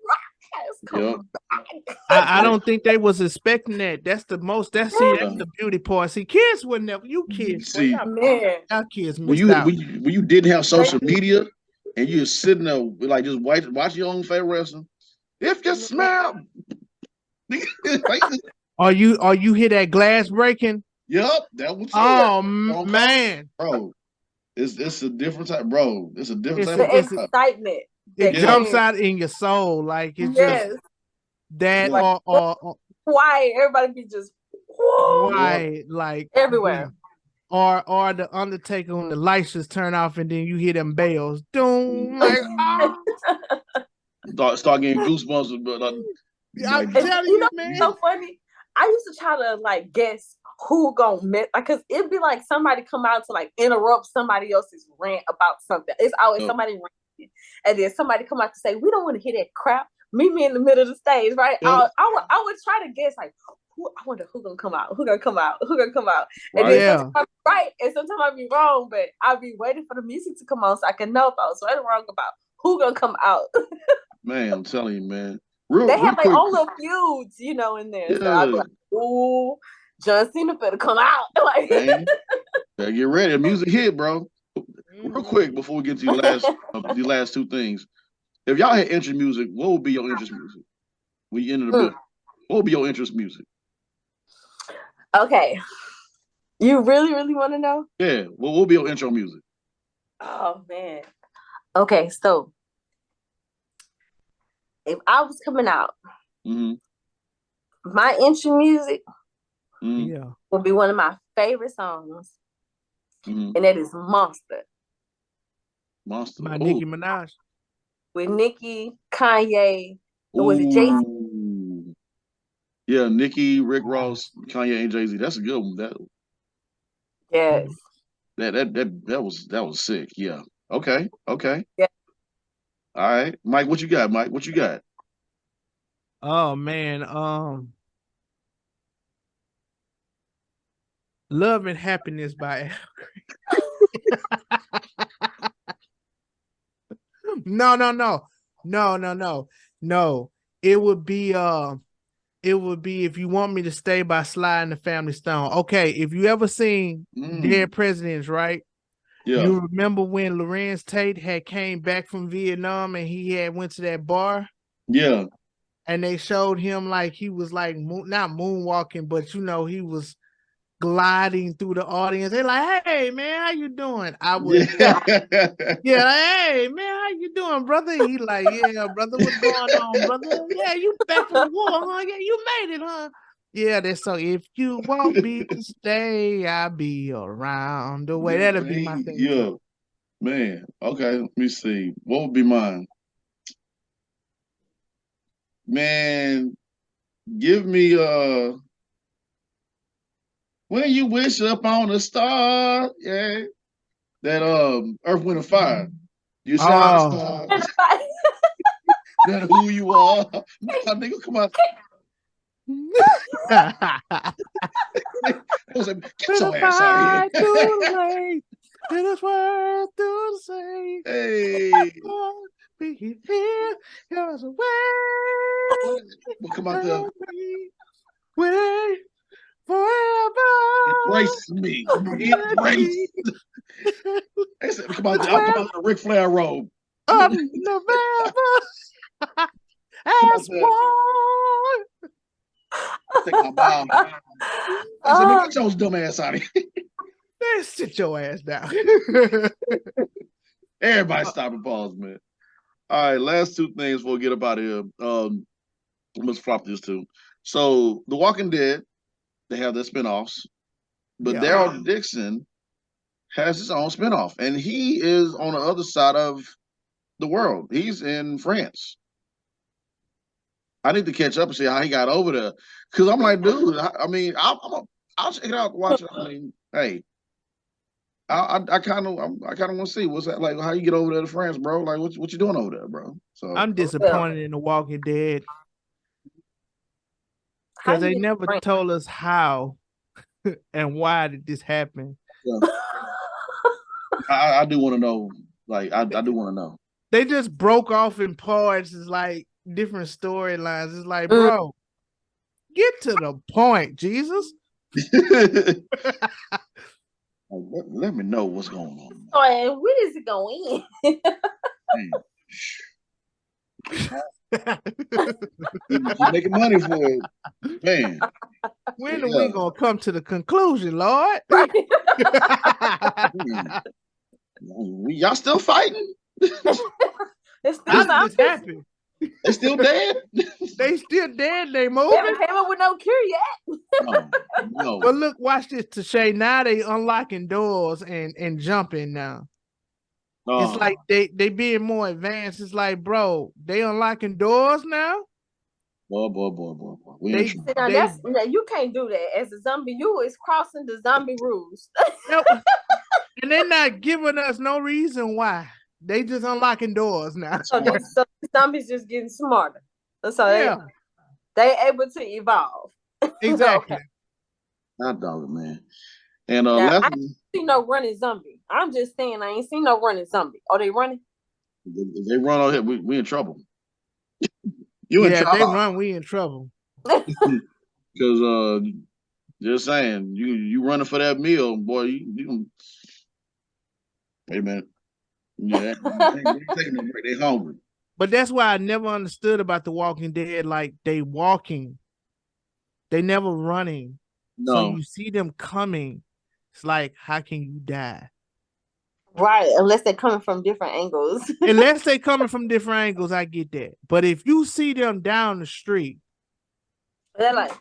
Rock has come back. I don't think they was expecting that. That's the beauty part. See, kids would never, you kids, see, our kids missed out. When you didn't have social media and you were sitting there like just watch your own favorite wrestling. If you smell Are you hear that glass breaking? Yep, that was. Oh man, bro, it's a different type, bro. It's a different type. It's excitement. It jumps out in your soul, like it's just that or quiet. Everybody be just quiet, like everywhere. Or the Undertaker when the lights just turn off and then you hear them bells, doom, like start getting goosebumps. But I'm telling you, man, it's so funny. I used to try to like guess who gonna miss, like, cause it'd be like somebody come out to like interrupt somebody else's rant about something. It's always somebody ranting, and then somebody come out to say, "We don't want to hear that crap." Meet me in the middle of the stage, right? I would try to guess like, I wonder who gonna come out, and then sometimes I'm right, and sometimes I'd be wrong, but I'd be waiting for the music to come on so I can know if I was right or wrong about who gonna come out. Man, I'm telling you, man. They have their own little feuds, in there. Yeah. So I'd be like, ooh, John Cena better come out. Like, better get ready. The music hit, bro. Real quick before we get to the last two things. If y'all had interest music, what would be your interest music? When you enter the building, what would be your interest music? Okay. You really, really want to know? Yeah. What would be your intro music? Oh man. Okay, so if I was coming out, my intro music would be one of my favorite songs, and that is Monster. Monster by Nicki Minaj. With Nicki, Kanye, and was it Jay-Z? Yeah, Nicki, Rick Ross, Kanye, and Jay-Z. That's a good one. Yes. That was sick. Yeah. Okay. Yeah. All right, Mike. What you got, Mike? What you got? Oh man, Love and Happiness by Al Green. No. No. It would be if you want me to stay by Sly and the Family Stone. Okay, if you ever seen Dead Presidents, right? Yeah. You remember when Lorenz Tate had came back from Vietnam and he had went to that bar? Yeah. And they showed him like he was like not moonwalking, but he was gliding through the audience. They're like, "Hey man, how you doing?" I would, like, "Hey man, how you doing, brother?" He like, "Yeah, brother, what's going on, brother? Yeah, you back from the war, huh? Yeah, you made it, huh? Yeah, that's so. If you want me to stay, I'll be around the way." That'll be my thing. Yeah, man. Okay, let me see. What would be mine? Man, give me when you wish up on a star, yeah. That Earth, Wind, and Fire. You shine star. That who you are. My nigga, come on. Get your ass out of here. It is worth to say. Hey. Be here, here's a way. Well, come out there. Wait forever. Embrace me. Embrace. Come out there. I'll come out the Ric Flair robe. Of November. As one. Take my bow. I said, get your dumb ass out of here. Man, sit your ass down. Everybody stop and pause, man. All right, last two things before we get up out of here. Let's flop this too. So, The Walking Dead, they have their spinoffs, but Daryl Dixon has his own spinoff, and he is on the other side of the world. He's in France. I need to catch up and see how he got over there, because I'm like, dude. I mean, I'll check it out, watch it. I mean, hey, I kind of want to see what's that like. How you get over there to France, bro? Like, what you doing over there, bro? So I'm disappointed in The Walking Dead because they never told us how and why did this happen. Yeah. I do want to know. Like, I do want to know. They just broke off in parts. It's like different storylines. It's like, bro, get to the point, Jesus. Let me know what's going on. Oh, and where is it going? You're making money for it, man. When are we gonna come to the conclusion, Lord? Y'all still fighting? How did this happen? They still dead? They still dead. They moving. They haven't came up with no cure yet. No. But look, watch this, Tashay. Now they unlocking doors and jumping now. It's like they being more advanced. It's like, bro, they unlocking doors now. Boy. You can't do that as a zombie. You is crossing the zombie rules. And they're not giving us no reason why. They just unlocking doors now. So zombies just getting smarter. So they able to evolve. Exactly. Okay. Not dog, man. And I ain't see no running zombie. I'm just saying I ain't seen no running zombie. Are they running? If they run out here, we in trouble. You in trouble. If they run, we in trouble. Because just saying, you running for that meal, boy. You wait a minute. Yeah, they hungry. But that's why I never understood about The Walking Dead. Like, they walking, they never running. No. So you see them coming. It's like, how can you die? Right, unless they're coming from different angles. Unless they coming from different angles, I get that. But if you see them down the street, they're like,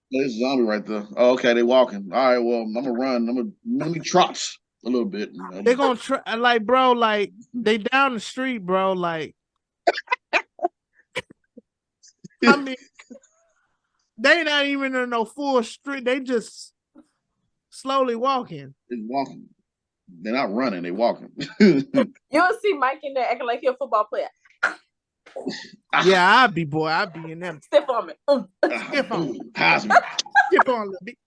there's a zombie right there. Oh, okay, they walking. All right, well, I'm gonna run. Let me trot a little bit. They're gonna try, like, bro, like, they down the street, bro, like, I mean, they not even in no full street. They just slowly walking. They're walking. They're not running. They walking. You'll see Mike in there acting like he's a football player. Yeah, I'd be in them. Step on me. Step on me. Heisman. Step on a little bit.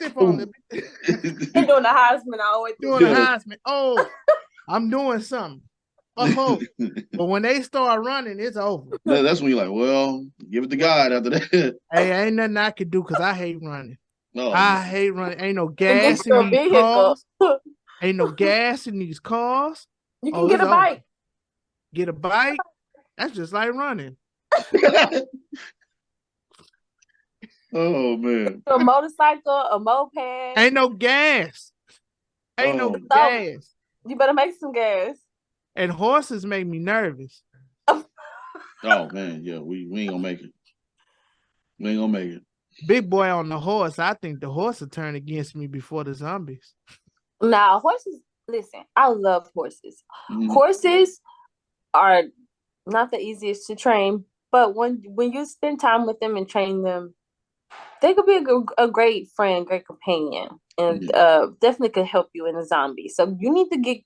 Step on a little bit. He's doing the Heisman always. Doing the Heisman. Oh, I'm doing something. Oh, but when they start running, it's over. That's when you're like, well, give it to God after that. Hey, ain't nothing I can do because I hate running. Oh, I hate running. Ain't no To get gas in your these vehicle. cars. Ain't no gas in these cars. You can get a over. bike. Get a bike? That's just like running. Oh man. A motorcycle, a moped. Ain't no gas. Ain't no gas. You better make some gas. And horses make me nervous. Oh man, yeah, we ain't gonna make it. We ain't gonna make it. Big boy on the horse. I think the horse will turn against me before the zombies. Nah, horses. Listen, I love horses. Horses are not the easiest to train, but when you spend time with them and train them, they could be a great friend, great companion, and definitely could help you in a zombie. So you need to get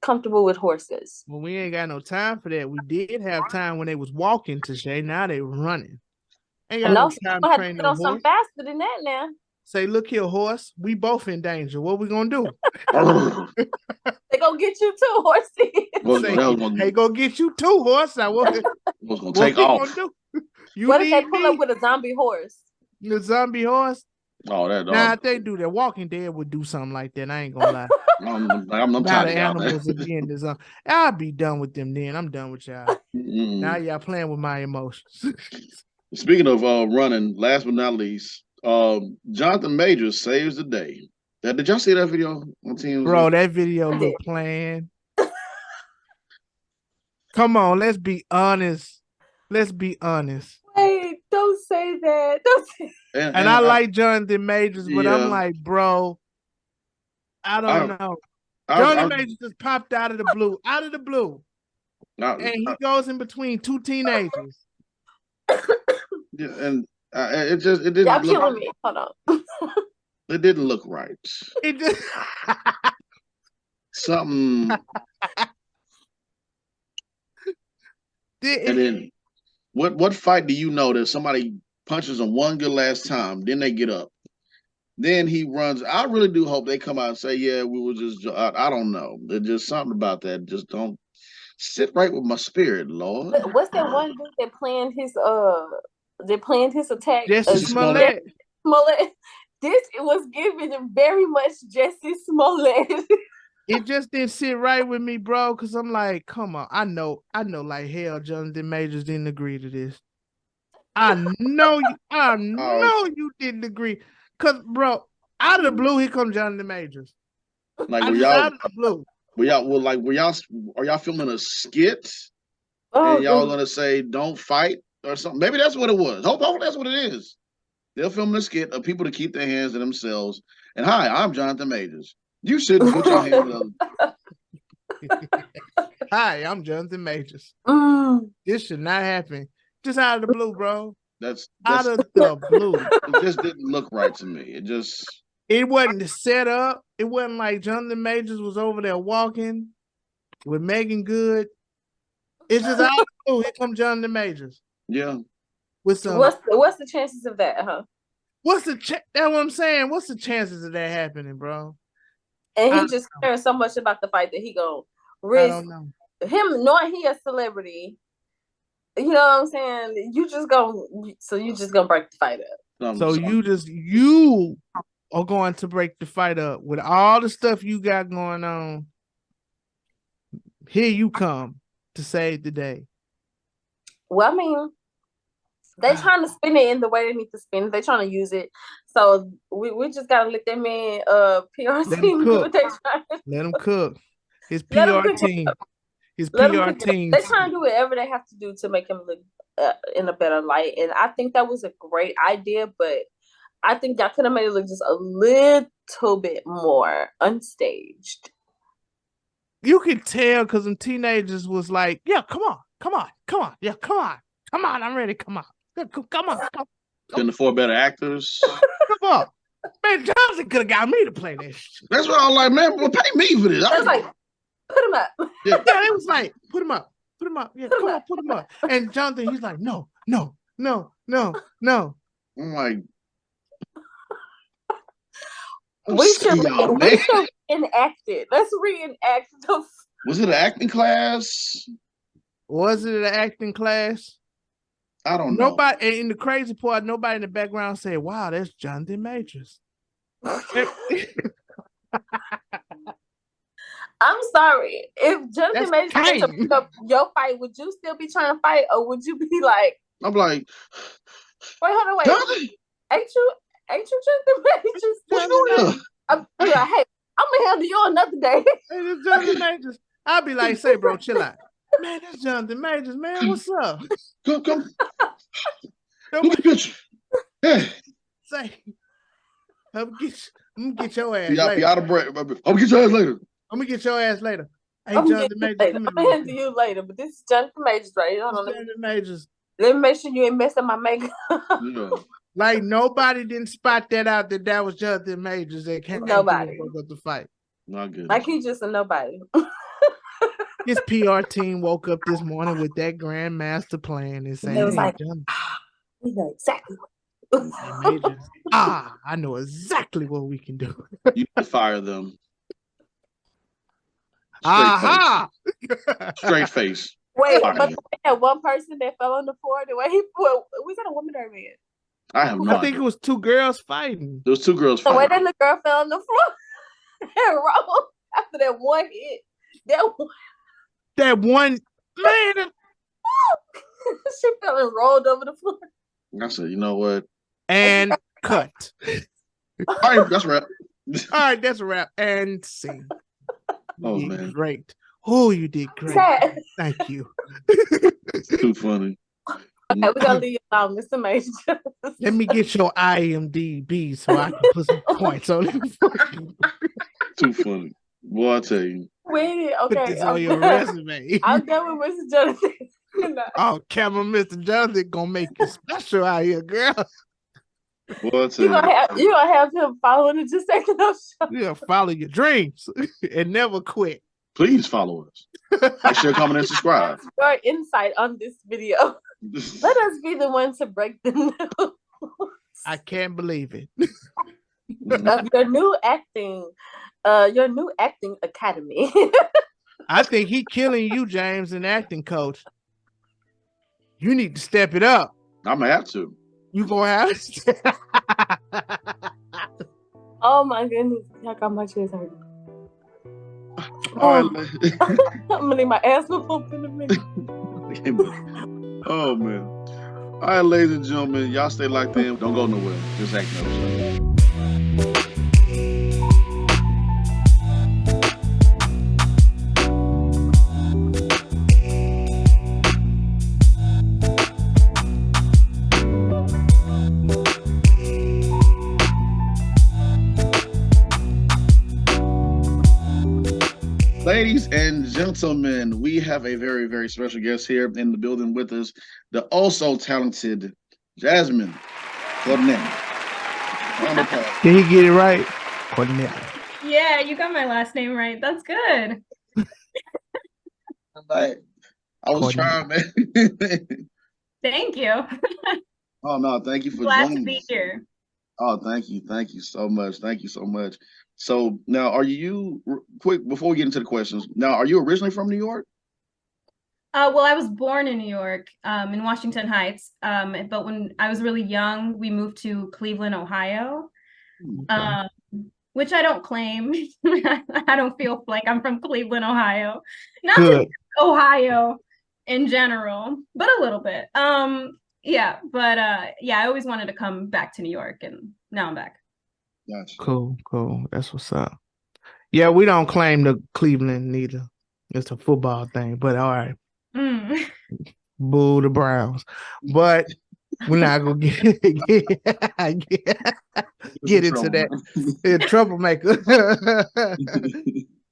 comfortable with horses. Well, we ain't got no time for that. We did have time when they was walking to Shay. Now they running. Ain't got no time to train no horse. Something faster than that now. Say, look here, horse. We both in danger. What we gonna do? They gonna get you too, horsey. Say, hey, go get you too, horse. Now what gonna take off? Gonna do? What if they pull up with a zombie horse? The zombie horse? Oh, that dog. Nah, if they do that, Walking Dead would do something like that. I ain't gonna lie. I'm tired of animals again. I'll be done with them then. I'm done with y'all. Now y'all playing with my emotions. Speaking of running, last but not least, Jonathan Majors saves the day. Did y'all see that video on TMZ? Bro, that video look planned. Come on, let's be honest. Let's be honest. Wait, don't say that. Don't say and I like Jonathan Majors, but I'm like, bro, I don't know. Jonathan Majors just popped out of the blue. And he goes in between two teenagers. Yeah, and it didn't. Y'all killing me. Hold on. It didn't look right. It just something. And then, what fight do you know that somebody punches them one good last time, then they get up, then he runs? I really do hope they come out and say, "Yeah, we were just." I don't know. There's just something about that. Just don't sit right with my spirit, Lord. What's that one dude that planned his attack? Jesse Smollett. This was giving him very much Jesse Smollett. It just didn't sit right with me, bro, because I'm like, come on. I know like hell Jonathan Majors didn't agree to this. I know you didn't agree. Cause bro, out of the blue, here comes Jonathan Majors. Like out of the blue. Are y'all filming a skit? And y'all gonna say don't fight or something? Maybe that's what it was. Hopefully that's what it is. They'll film a skit of people to keep their hands to themselves. And hi, I'm Jonathan Majors. You shouldn't put your hands on. Hi, I'm Jonathan Majors. This should not happen. Just out of the blue, bro. That's out of the blue. It just didn't look right to me. It wasn't the setup. It wasn't like Jonathan Majors was over there walking with Megan Good. It's just out of the blue. Here comes Jonathan Majors. Yeah. What's the chances of that, huh? That's what I'm saying. What's the chances of that happening, bro? And he just cares so much about the fight that he gonna risk. I don't know. Him knowing he a celebrity. You know what I'm saying? You just gonna break the fight up. So you are going to break the fight up with all the stuff you got going on. Here you come to save the day. Well, I mean, they're trying to spin it in the way they need to spin it. They're trying to use it. So we just gotta let that man PR team do what they're trying to do. Let him cook. His PR team. His PR team. They're trying to do whatever they have to do to make him look in a better light. And I think that was a great idea, but I think y'all could have made it look just a little bit more unstaged. You could tell because them teenagers was like, yeah, come on. Yeah, come on, I'm ready. Come on. Couldn't afford better actors. Come on. Man, Johnson could have got me to play this. That's what I was like, man, well, pay me for this. I was like, put him up. Yeah, it was like, put him up. Yeah, put him up. And Jonathan, he's like, no. I'm like, we should enact it. Let's reenact Was it an acting class? Was it an acting class? I don't know. Nobody, and the crazy part, nobody in the background said, "Wow, that's Jonathan Majors." I'm sorry. If Jonathan Majors came to pick up your fight, would you still be trying to fight, or would you be like? I'm like, wait, hold on, wait. Jonathan? Ain't you Jonathan Majors? What you doing? I'm like, hey, I'm gonna handle you another day. Hey, this Jonathan Majors. I'll be like, say, bro, chill out. Man, that's Jonathan Majors, man. What's up? Come. Look at picture. Yeah. Say, I'm gonna get your ass later. Be out of breath. I'm gonna get your ass later. I'm gonna get your ass later. Hey, I'm Jonathan Majors. I'm gonna handle you later, but this is Jonathan Majors, right? Hold on, Jonathan Majors. Let me make sure you ain't messing my makeup. Yeah. Like nobody didn't spot that out that was Jonathan Majors that came nobody up to fight. Not good. Like he just a nobody. His PR team woke up this morning with that grand master plan and saying, it was like, we know exactly what. Majors, I know exactly what we can do. You can fire them. Straight face. Wait, but that one person that fell on the floor, the way was that a woman or a man? I have no idea. I think it was two girls fighting. There was two girls fighting. The way that the girl fell on the floor and rolled after that one hit. That one man. She fell and rolled over the floor. I said, you know what? And cut. All right, that's a wrap. All right, that's a wrap. And scene. Oh, man. Great. Oh, you did great. Thank you. It's too funny. Okay, we're gonna leave you alone, Mr. Major. Let me get your IMDb so I can put some points on it. Too funny. Boy, I tell you. Wait, okay. Put this on your resume. I'm done with Mr. Jonathan. Oh, Camera Mr. Jonathan gonna make you special out here, girl. Boy, I tell you gonna have him following the Just Acting Up Show. You gotta follow your dreams and never quit. Please follow us. Make sure, comment, and subscribe. Your insight on this video. Let us be the one to break the news. I can't believe it. Of your new acting academy. I think he killing you, James, an acting coach. You need to step it up. I'm gonna have to. You gonna have to. Oh my goodness. Look how much is hurting. I'm gonna leave my ass pump in a minute. Oh man. All right, ladies and gentlemen, y'all stay locked in. Don't go nowhere. Just Acting Up Show. Ladies and gentlemen, we have a very, very special guest here in the building with us, the also talented Jazmine Cornielle. Did he get it right? Cornielle. Yeah, you got my last name right. That's good. I was trying, man. Thank you. Oh, no, thank you for glad joining to be here. Oh, thank you. Thank you so much. Thank you so much. So now, are you, quick, before we get into the questions, now, are you originally from New York? Well, I was born in New York, in Washington Heights. But when I was really young, we moved to Cleveland, Ohio, which I don't claim. I don't feel like I'm from Cleveland, Ohio. Not just Ohio in general, but a little bit. Yeah, but yeah, I always wanted to come back to New York, and now I'm back. Gotcha. Cool. That's what's up. Yeah, we don't claim the Cleveland neither. It's a football thing, but all right. Boo the Browns. But we're not gonna get into that. Troublemaker.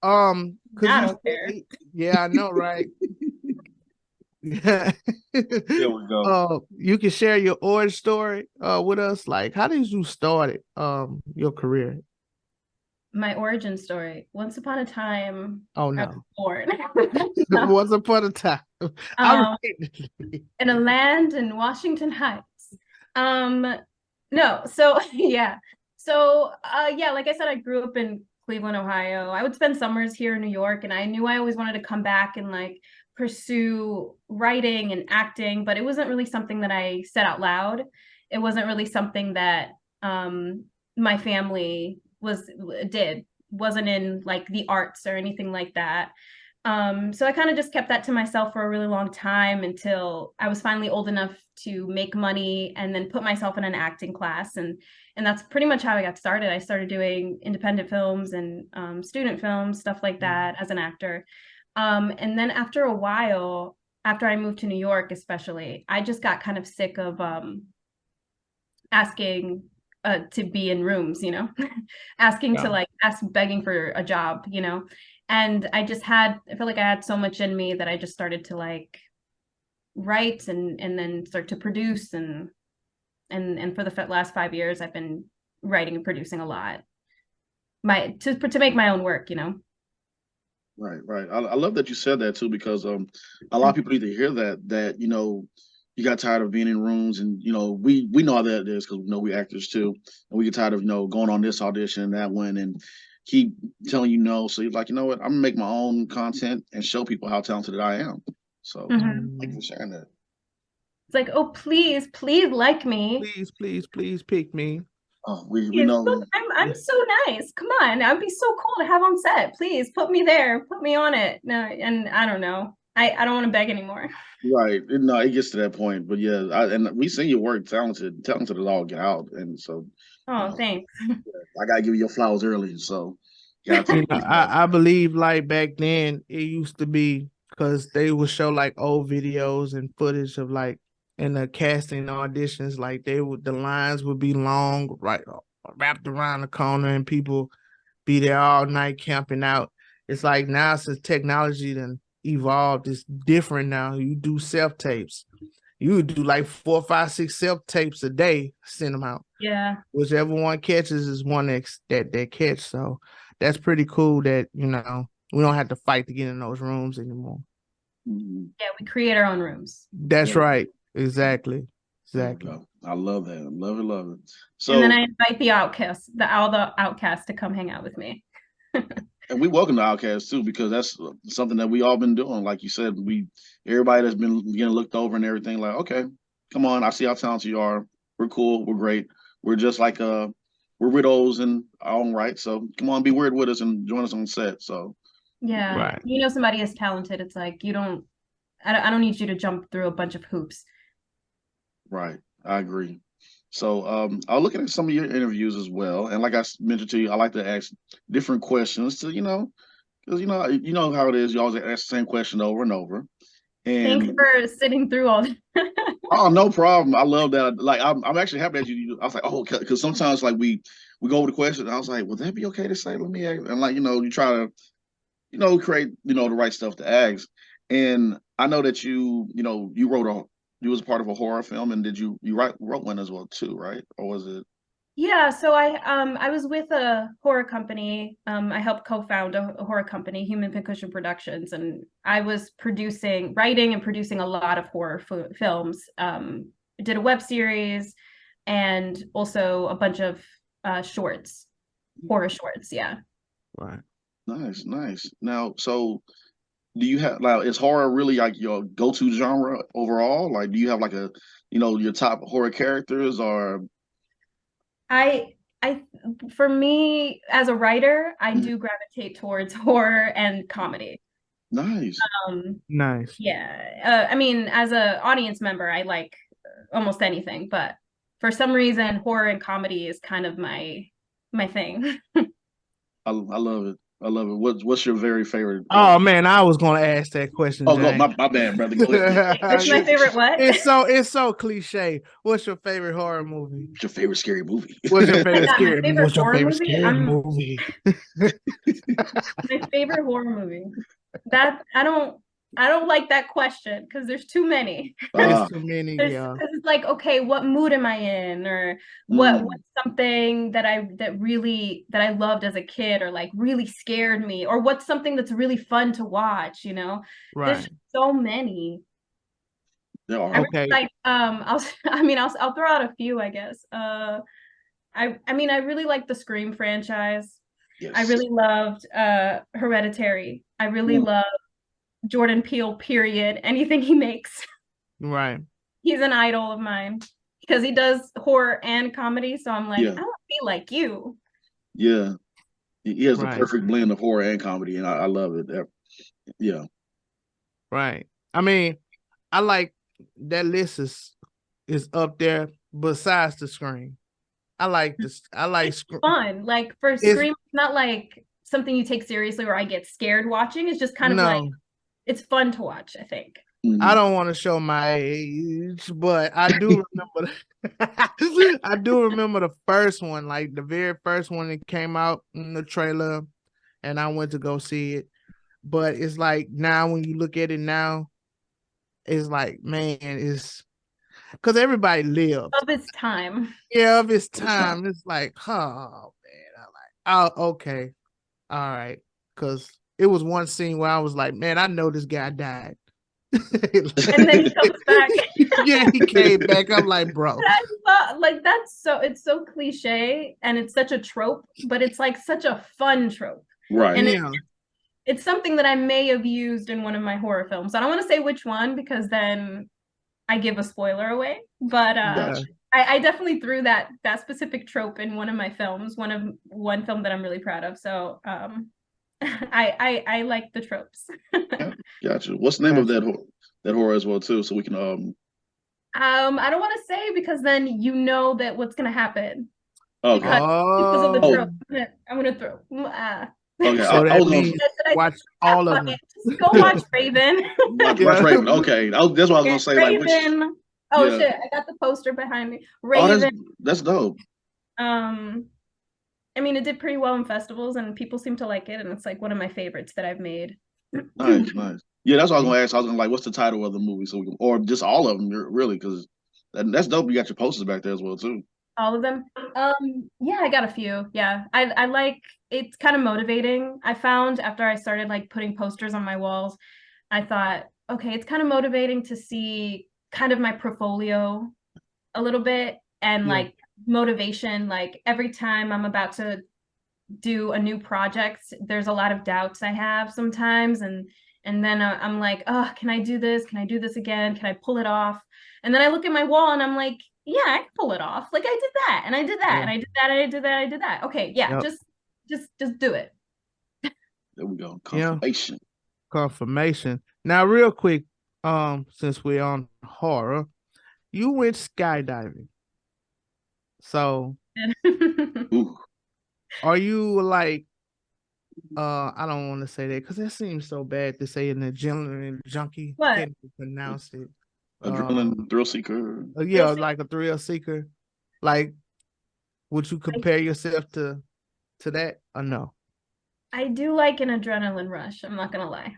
I don't care. Yeah, I know, right? There we go. You can share your origin story with us. Like, how did you start your career? My origin story. Once upon a time. Oh no. I was born. No. Once upon a time. In a land in Washington Heights. No. So yeah. So yeah, like I said, I grew up in Cleveland, Ohio. I would spend summers here in New York, and I knew I always wanted to come back and like pursue writing and acting, but it wasn't really something that I said out loud. It wasn't really something that my family wasn't in like the arts or anything like that. So I kind of just kept that to myself for a really long time until I was finally old enough to make money and then put myself in an acting class. And that's pretty much how I got started. I started doing independent films and student films, stuff like that as an actor. And then after a while, after I moved to New York, especially, I just got kind of sick of asking to be in rooms, you know, asking to like begging for a job, you know. And I feel like I had so much in me that I just started to like write and then start to produce and for the last 5 years I've been writing and producing a lot. To make my own work, you know. Right. I love that you said that too, because a lot of people need to hear that you know, you got tired of being in rooms, and you know, we know how that is because we know we actors too, and we get tired of, you know, going on this audition and that one and keep telling you no. So you're like, you know what, I'm gonna make my own content and show people how talented I am. So thank you for sharing that. It's like, oh, please like me. Please pick me. Oh, we know. I'm so nice. Come on, I'd be so cool to have on set. Please put me there. Put me on it. No, and I don't know. I don't want to beg anymore. Right. No, it gets to that point. But yeah, and we see your work, talented as all get out. And so, oh, you know, thanks. I gotta give you your flowers early. So you know, I believe like back then it used to be because they would show like old videos and footage of like in the casting auditions, like the lines would be long, right, wrapped around the corner, and people be there all night camping out. It's like now since technology then evolved, it's different now. You do self-tapes. You would do like 4, 5, 6 self-tapes a day, send them out. Yeah. Whichever one catches is one that catch. So that's pretty cool that, you know, we don't have to fight to get in those rooms anymore. Yeah, we create our own rooms. That's right. Exactly. I love that. Love it. So, and then I invite all the outcasts to come hang out with me. And we welcome the outcasts too, because that's something that we all been doing. Like you said, everybody that's been getting looked over and everything, like, okay, come on, I see how talented you are. We're cool, we're great. We're just like we're widows in our own right. So come on, be weird with us and join us on set. So yeah, right. You know, somebody is talented. It's like I don't need you to jump through a bunch of hoops. Right, I agree. So I'll look at some of your interviews as well, and like I mentioned to you, I like to ask different questions to, you know, because you know how it is. You always ask the same question over and over. And thanks for sitting through all that. Oh, no problem. I love that. Like I'm actually happy that you. I was like, oh, because sometimes like we go over the question. And I was like, would that be okay to say? Let me ask. And like, you know, you try to, you know, create, you know, the right stuff to ask. And I know that you was a part of a horror film, and you wrote one as well too, right? Or was it? Yeah, so I was with a horror company. I helped co-found a horror company, Human Pincushion Productions, and I was writing and producing a lot of horror films. Did a web series and also a bunch of shorts, horror shorts. Yeah. Right. Nice. Now, so do you have like, is horror really like your go-to genre overall? Like, do you have like your top horror characters or? For me as a writer, I do gravitate towards horror and comedy. Nice. Nice. Yeah. I mean, as an audience member, I like almost anything, but for some reason, horror and comedy is kind of my thing. I love it. What's your very favorite? Oh man, I was gonna ask that question. Oh, no, my bad, brother. Go ahead. What's my favorite what? It's so cliche. What's your favorite horror movie? What's your favorite scary movie? What's your favorite scary movie? What's your favorite scary movie? My favorite horror movie. That I don't like that question because there's too many. There's too many. Yeah. It's like, okay, what mood am I in, or what's something that I loved as a kid, or like really scared me, or what's something that's really fun to watch. You know, right. There's so many. Okay. I'll throw out a few, I guess. I mean, I really like the Scream franchise. Yes. I really loved Hereditary. I really love Jordan Peele, period. Anything he makes. Right. He's an idol of mine because he does horror and comedy. So I'm like, Yeah. I want to be like you. Yeah. He has the Right. perfect blend of horror and comedy, and I love it. Yeah. Right. I mean, I like that list is up there besides the Scream. I like this. I like It's fun. Like for Scream, it's not like something you take seriously or I get scared watching. It's just kind of like it's fun to watch, I think. I don't want to show my age, but I do remember I do remember the first one, like the very first one that came out in the trailer, and I went to go see it. But it's like now when you look at it now, it's like, man, it's because everybody lived of its time. Yeah, of its time. It's like, oh man, I'm like, oh, okay, all right. Because it was one scene where I was like, man, I know this guy died. And then he comes back. Yeah, he came back. I'm like, bro. Like it's so cliche and it's such a trope, but it's like such a fun trope. Right. And it's something that I may have used in one of my horror films. I don't want to say which one because then I give a spoiler away. But I definitely threw that specific trope in one of my films, one film that I'm really proud of. So I like the tropes. Gotcha. What's the name of that horror as well too, so we can I don't want to say because then you know that what's gonna happen. Okay. Because of the trope. I'm gonna throw. Okay, so I was gonna watch all of them. Just go watch Raven. Watch Raven. Okay, that's what I was gonna say. Raven. Like, oh shit! I got the poster behind me. Raven. Oh, that's dope. I mean, it did pretty well in festivals, and people seem to like it, and it's like one of my favorites that I've made. Nice. Yeah, that's what I was gonna ask. I was gonna like, what's the title of the movie, so we can, or just all of them, really, because that's dope. You got your posters back there as well too. All of them. Yeah, I got a few. Yeah, I like. It's kind of motivating. I found after I started like putting posters on my walls, I thought, okay, it's kind of motivating to see kind of my portfolio a little bit and like motivation. Like every time I'm about to do a new project, there's a lot of doubts I have sometimes, and then I'm like, oh, can I do this? Can I do this again? Can I pull it off? And then I look at my wall and I'm like, yeah, I can pull it off. Like I did that and I did that and I did that and I did that. I did that. Okay, yeah, just do it. There we go. Confirmation. Confirmation. Now, real quick, since we're on horror, you went skydiving. So are you like I don't want to say that because it seems so bad to say an adrenaline junkie. What? Can't pronounce it. Adrenaline thrill seeker. Yeah, like a thrill seeker. Like, would you compare yourself to that or no? I do like an adrenaline rush. I'm not gonna lie.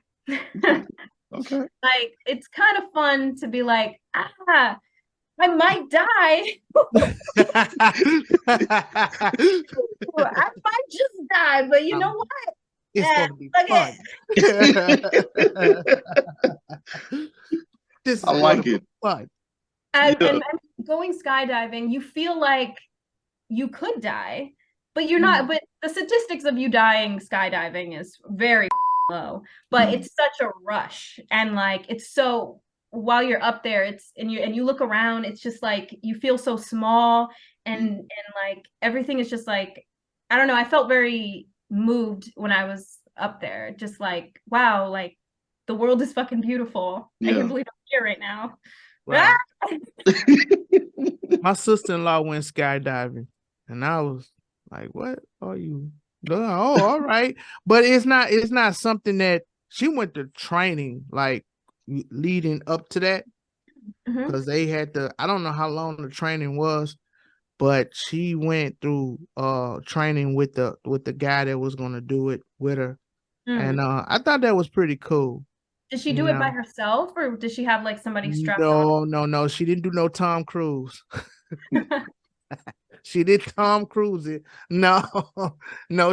Okay. Like it's kind of fun to be like, I might die. I might just die, but you know what? It's gonna be fun. This I like it. Fun. And going skydiving, you feel like you could die, but you're not. But the statistics of you dying skydiving is very low. But it's such a rush, and like it's so. While you're up there, it's and you look around, it's just like you feel so small, and like everything is just like I don't know. I felt very moved when I was up there, just like wow, like the world is fucking beautiful. I can't believe I'm here right now. Right. My sister-in-law went skydiving, and I was like, "What are you doing?" Oh, all right, but it's not something that she went to training like leading up to that because they had to. I don't know how long the training was, but she went through training with the guy that was going to do it with her, and I thought that was pretty cool. Did she do it by herself, or did she have like somebody strapped on? No. She didn't do no Tom Cruise. She did Tom Cruise it. No,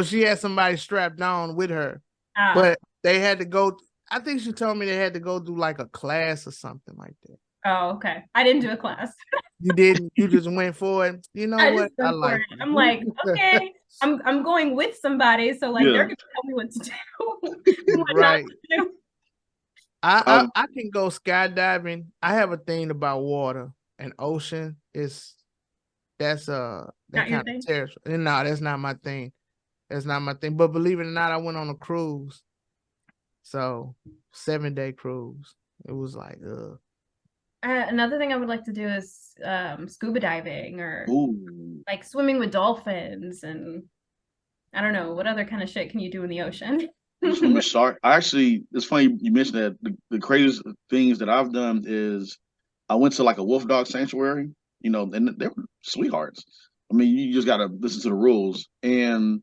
she had somebody strapped on with her. But they had to go. I think she told me they had to go do like a class or something like that. Oh, okay. I didn't do a class. You didn't. You just went for it. You know I what? just I went for like it. you. I'm like, okay, I'm going with somebody, so like they're Yeah. gonna tell me what to do, what not Right. to do. I can go skydiving. I have a thing about water and ocean. That's that Not your kind of thing. territory. No, that's not my thing. That's not my thing. But believe it or not, I went on a cruise. So 7-day cruise. It was like Another thing I would like to do is scuba diving or Ooh. like swimming with dolphins, and I don't know what other kind of shit can you do in the ocean. Swim with shark. I actually, it's funny you mentioned that. The craziest things that I've done is I went to like a wolf dog sanctuary, and they were sweethearts. I mean, you just gotta listen to the rules. And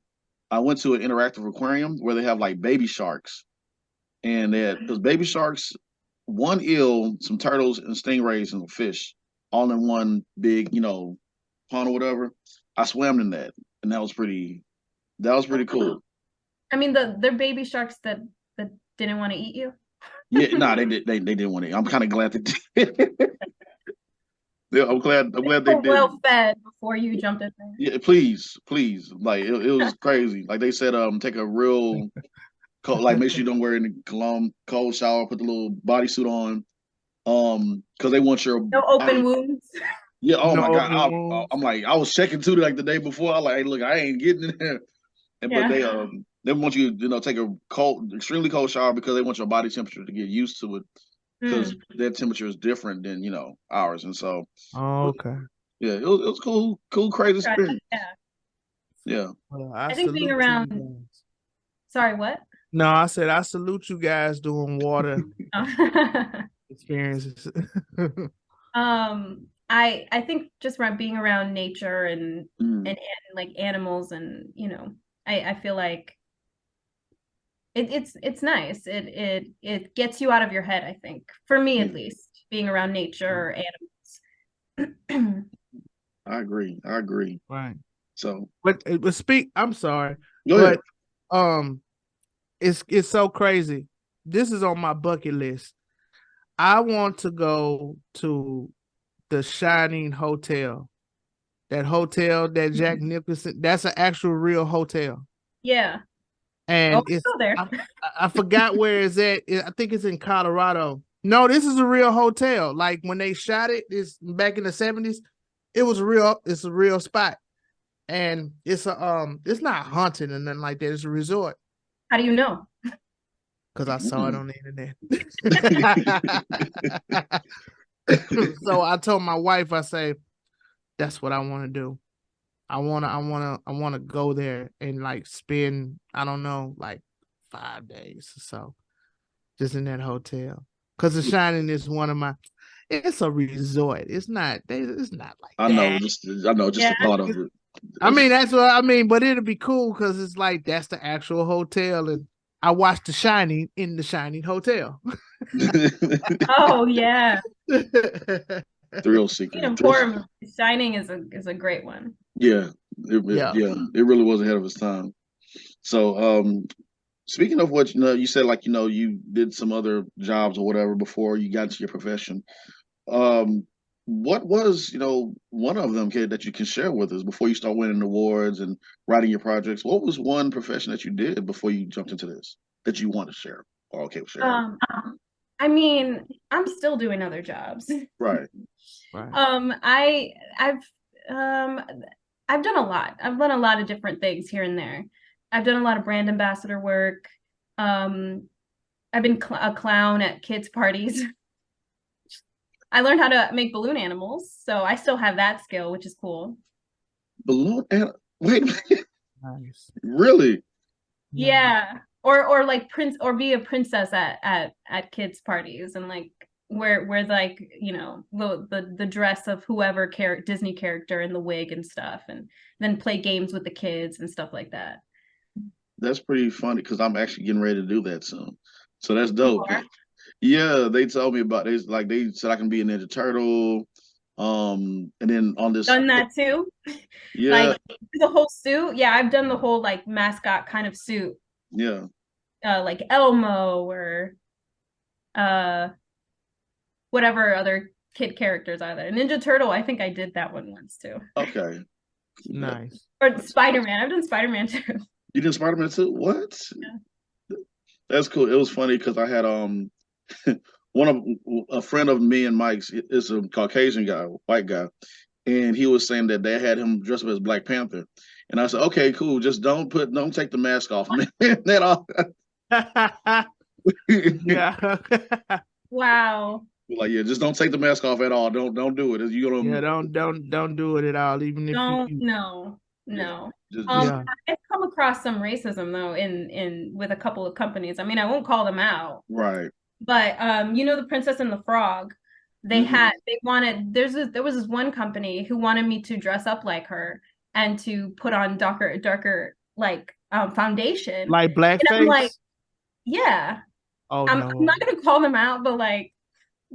I went to an interactive aquarium where they have like baby sharks, and they had those baby sharks, one eel, some turtles, and stingrays and a fish, all in one big, pond or whatever. I swam in that, and that was pretty. That was pretty cool. I mean, they're baby sharks that didn't want to eat you. Yeah, no, they did. They didn't want to. I'm kind of glad they did. Yeah, I'm glad. I'm glad they Were did. well fed before you jumped in there. Yeah, please, please. Like it was crazy. Like they said, take a real cold. Like make sure you don't wear any cologne, cold shower. Put the little bodysuit on. Because they want your No open body. wounds. Yeah. Oh no my God. open wounds. I'm like, I was checking too like the day before. I like, hey, look, I ain't getting in there. But they want you, take a cold, extremely cold shower because they want your body temperature to get used to it because their temperature is different than ours, and so. Oh, okay. Yeah, it was cool, crazy experience. Yeah. Well, I think being around. Sorry, what? No, I said I salute you guys doing water experiences. I think just around being around nature and like animals, and I feel like it's nice. It gets you out of your head, I think. For me at least, being around nature or animals. I agree. Right. So, but I'm sorry. Go ahead. It's so crazy. This is on my bucket list. I want to go to the Shining Hotel. That hotel that Jack Nicholson, that's an actual real hotel. Yeah. And it's still there. I forgot where it's at. I think it's in Colorado. No, this is a real hotel. Like when they shot it, it's back in the 70s. It's a real spot. And it's not haunted and nothing like that. It's a resort. How do you know? Because I saw it on the internet. So I told my wife, I say, that's what I want to do. I wanna go there and like spend, I don't know, like 5 days or so, just in that hotel. Because The Shining is it's a resort. It's not like I know, just the thought of it. I mean, that's what I mean, but it'll be cool because it's like that's the actual hotel, and I watched The Shining in The Shining Hotel. Oh yeah. Thrill seeker. Shining is a great one. Yeah. It really was ahead of its time. So speaking of what you said, like you did some other jobs or whatever before you got into your profession. What was one of them, kid, that you can share with us before you start winning awards and writing your projects? What was one profession that you did before you jumped into this that you want to share or okay with sharing? I mean, I'm still doing other jobs. Right. I've done a lot. I've done a lot of different things here and there. I've done a lot of brand ambassador work. I've been a clown at kids' parties. I learned how to make balloon animals, so I still have that skill, which is cool. Balloon animal? Wait a minute. Nice. Really? Yeah. Or like be a princess at kids' parties, and like where like the dress of whoever Disney character in the wig and stuff, and then play games with the kids and stuff like that. That's pretty funny because I'm actually getting ready to do that soon. So that's dope. Yeah, they told me about this. Like they said I can be a Ninja Turtle. And then on this done that too. Yeah. Like the whole suit. Yeah, I've done the whole like mascot kind of suit. Yeah. Like Elmo or whatever other kid characters either. Ninja Turtle, I think I did that one once too. Okay. Nice. Or Spider-Man. I've done Spider-Man too. You did Spider-Man too? What? Yeah. That's cool. It was funny because I had a friend of me and Mike's is a Caucasian guy, white guy, and he was saying that they had him dressed up as Black Panther, and I said, okay, cool, just don't take the mask off, man. That all. Yeah. Wow. Like, yeah, just don't take the mask off at all. Don't do it. You gonna Yeah, don't do it at all. Even if Don't, you no. yeah, just yeah. I've come across some racism though in with a couple of companies. I mean, I won't call them out, right. but you know, the Princess and the Frog, they wanted, there was this one company who wanted me to dress up like her and to put on darker like foundation. Like And I'm like, blackface. yeah. Oh I'm no. not gonna call them out, but like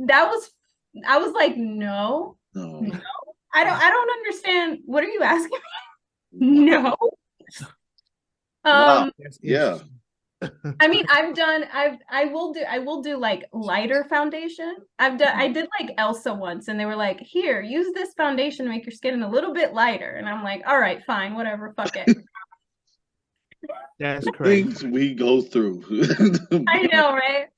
I was like, no. I don't understand. What are you asking me? No. Wow. Yeah. I mean, I will do like lighter foundation. I did like Elsa once, and they were like, here, use this foundation to make your skin a little bit lighter. And I'm like, all right, fine, whatever, fuck it. That's crazy. Things we go through. I know, right?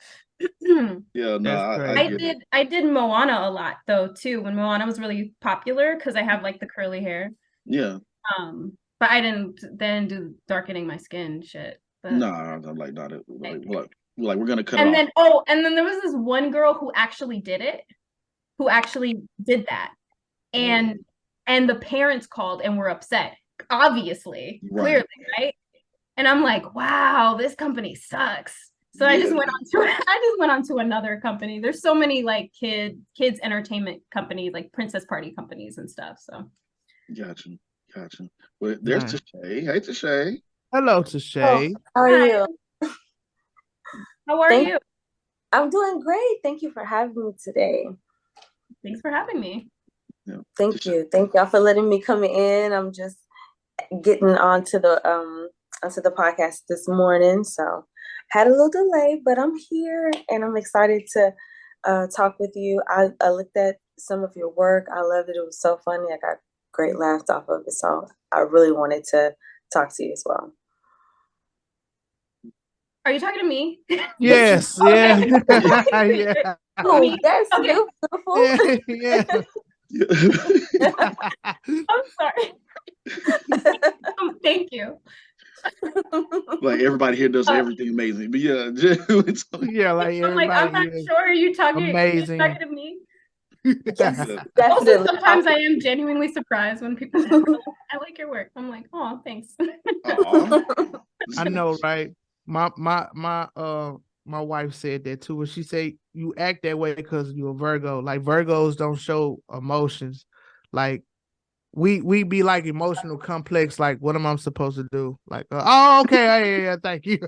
Yeah, no, I did Moana a lot though too, when Moana was really popular because I have like the curly hair. Yeah. But I didn't do darkening my skin shit. But no, I'm like not it. Like we're gonna cut and it then off. and then there was this one girl who actually did that. And the parents called and were upset, obviously, clearly, right? And I'm like, wow, this company sucks. So I just went on to another company. There's so many like kids entertainment companies, like princess party companies and stuff. So gotcha. Well, there's Tashay. Hey, Tashay. Hello, Tashay. How are you? How are you? I'm doing great. Thank you for having me today. Thanks for having me. Yeah. Thank you y'all for letting me come in. I'm just getting onto the podcast this morning, so had a little delay, but I'm here and I'm excited to talk with you. I looked at some of your work. I loved it. It was so funny. I got great laughs off of it, so I really wanted to talk to you as well. Are you talking to me? Yes. Yeah. Yeah. Oh, that's beautiful. Yeah. I'm sorry. Thank you. Like everybody here does everything amazing, but yeah, yeah, like everybody. I'm not sure. Are you talking? Amazing. Are you talking to me? Yes, also, sometimes I am genuinely surprised when people say, I like your work. I'm like, oh, thanks. I know, right? My wife said that too. When she say you act that way because you're a Virgo. Like Virgos don't show emotions. Like we be like emotional complex. Like, what am I supposed to do? Like, oh, okay, yeah, thank you.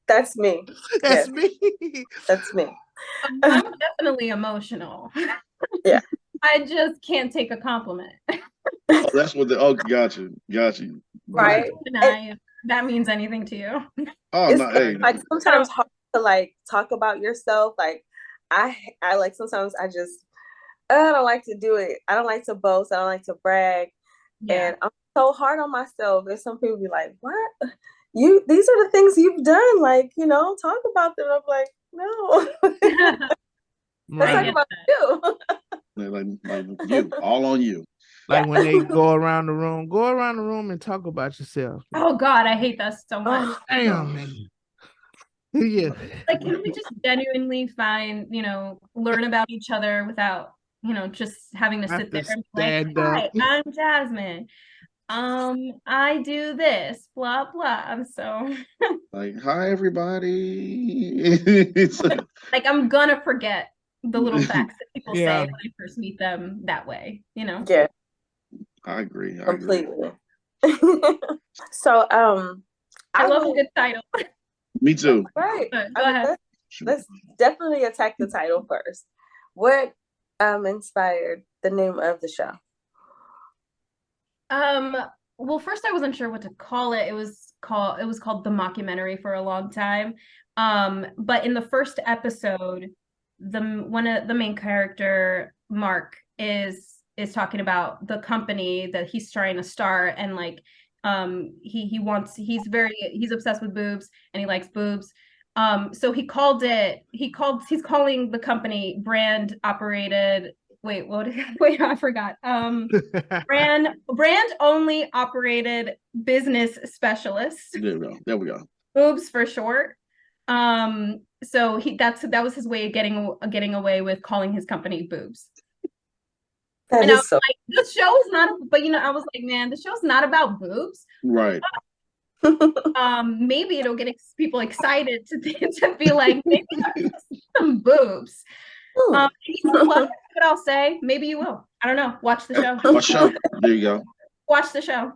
That's me. That's me. That's me. I'm definitely emotional. Yeah. I just can't take a compliment. Oh, that's what got you. Right. That means anything to you. Oh, no, hey. Like sometimes hard to like talk about yourself. Like I like sometimes I just I don't like to do it. I don't like to boast. I don't like to brag. Yeah. And I'm so hard on myself. And some people be like, what? These are the things you've done. Like, talk about them. I'm like, no. Let's talk about you. like you. All on you. Like when they go around the room and talk about yourself. Oh God, I hate that so much. Oh, damn, man. Yeah. Like, can we just genuinely learn about each other without, just having to sit there and be like, hi, I'm Jazmine. I do this, blah, blah. I'm so like, hi, everybody. like, I'm gonna forget the little facts that people say when I first meet them that way, Yeah. I agree. Completely. So, I love a good title. Me too. Right. Go ahead. Let's definitely attack the title first. What inspired the name of the show? Well, first I wasn't sure what to call it. It was called The Mockumentary for a long time. But in the first episode, one of the main character, Mark, is talking about the company that he's trying to start, and like he's obsessed with boobs and he likes boobs. So he's calling the company brand operated. Wait, I forgot. Brand only operated business specialists. There we go. Boobs for short. So that was his way of getting away with calling his company boobs. And I was like, this show is not, but I was like, man, the show's not about boobs. Right. Maybe it'll get people excited to be like, maybe some boobs. What I'll say, maybe you will. I don't know. Watch the show. Watch the show. There you go. Watch the show.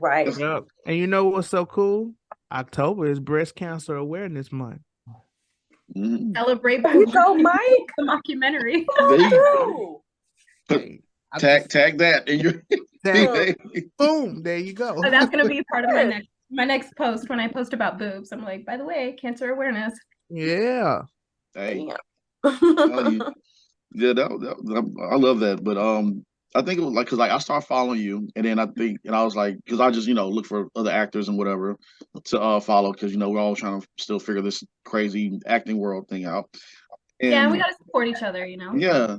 Right. Yep. And you know what's so cool? October is Breast Cancer Awareness Month. Celebrate you go, Mike. The mockumentary. Tag that in your boom. There you go. So that's gonna be part of my next post when I post about boobs. I'm like, by the way, cancer awareness. Yeah. Hey. I love that. But I think it was like, because like I started following you, and then I was like, because I just look for other actors and whatever to follow, because we're all trying to still figure this crazy acting world thing out. And we gotta support each other, Yeah,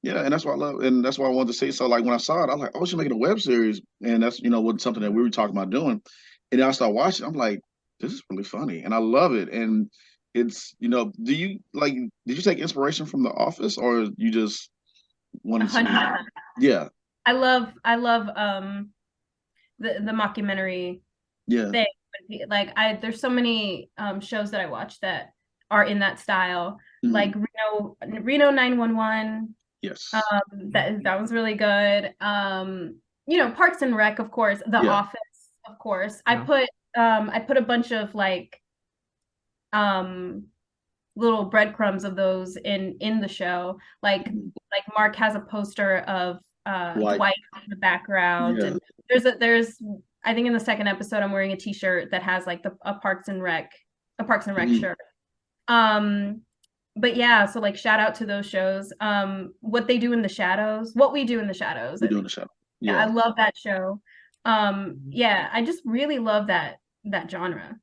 and that's what I love, and that's what I wanted to say. So like when I saw it, I was like, oh, she's making a web series, and that's what something that we were talking about doing. And then I started watching. I'm like, this is really funny, and I love it. And it's did you take inspiration from The Office, or you just wanted to? Yeah, I love the mockumentary thing. Like there's so many shows that I watch that are in that style, like Reno 911. Yes. That was really good. Parks and Rec, of course. The Office, of course. Yeah. I put a bunch of like little breadcrumbs of those in the show. Like Mark has a poster of Dwight in the background. Yeah. And there's I think in the second episode I'm wearing a t-shirt that has like a Parks and Rec shirt. But yeah, so like shout out to those shows. What we do in the shadows. We do in the shadows. Yeah, I love that show. Yeah, I just really love that genre.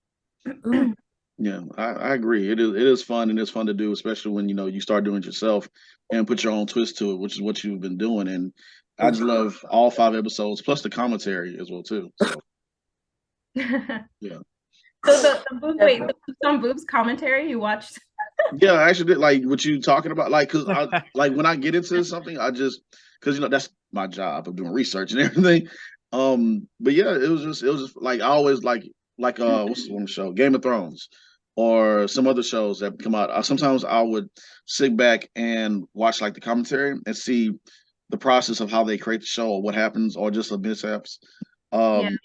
Yeah, I agree. It is fun, and it's fun to do, especially when you start doing it yourself and put your own twist to it, which is what you've been doing. And I just love all 5 episodes, plus the commentary as well too. So yeah. So the some boobs commentary you watched? Yeah, I actually did. Like what you talking about, like, because when I get into something, I just because that's my job of doing research and everything. But yeah, it was just like I always like what's the one show, Game of Thrones, or some other shows that come out. Sometimes I would sit back and watch like the commentary and see the process of how they create the show, or what happens, or just the mishaps. Like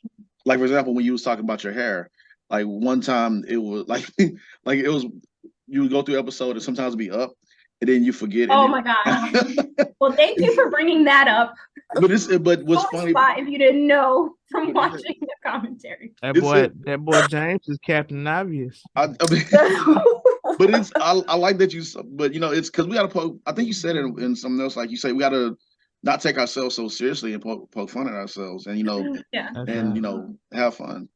for example, when you was talking about your hair, like one time it was like it was. You would go through episode and sometimes be up, and then you forget. Oh my god! Well, thank you for bringing that up. But what's funny? If you didn't know from watching the commentary, that boy James is Captain Obvious. I mean, but I like that you. But it's because we got to poke. I think you said it in something else. Like you say, we got to not take ourselves so seriously and poke fun at ourselves, and have fun.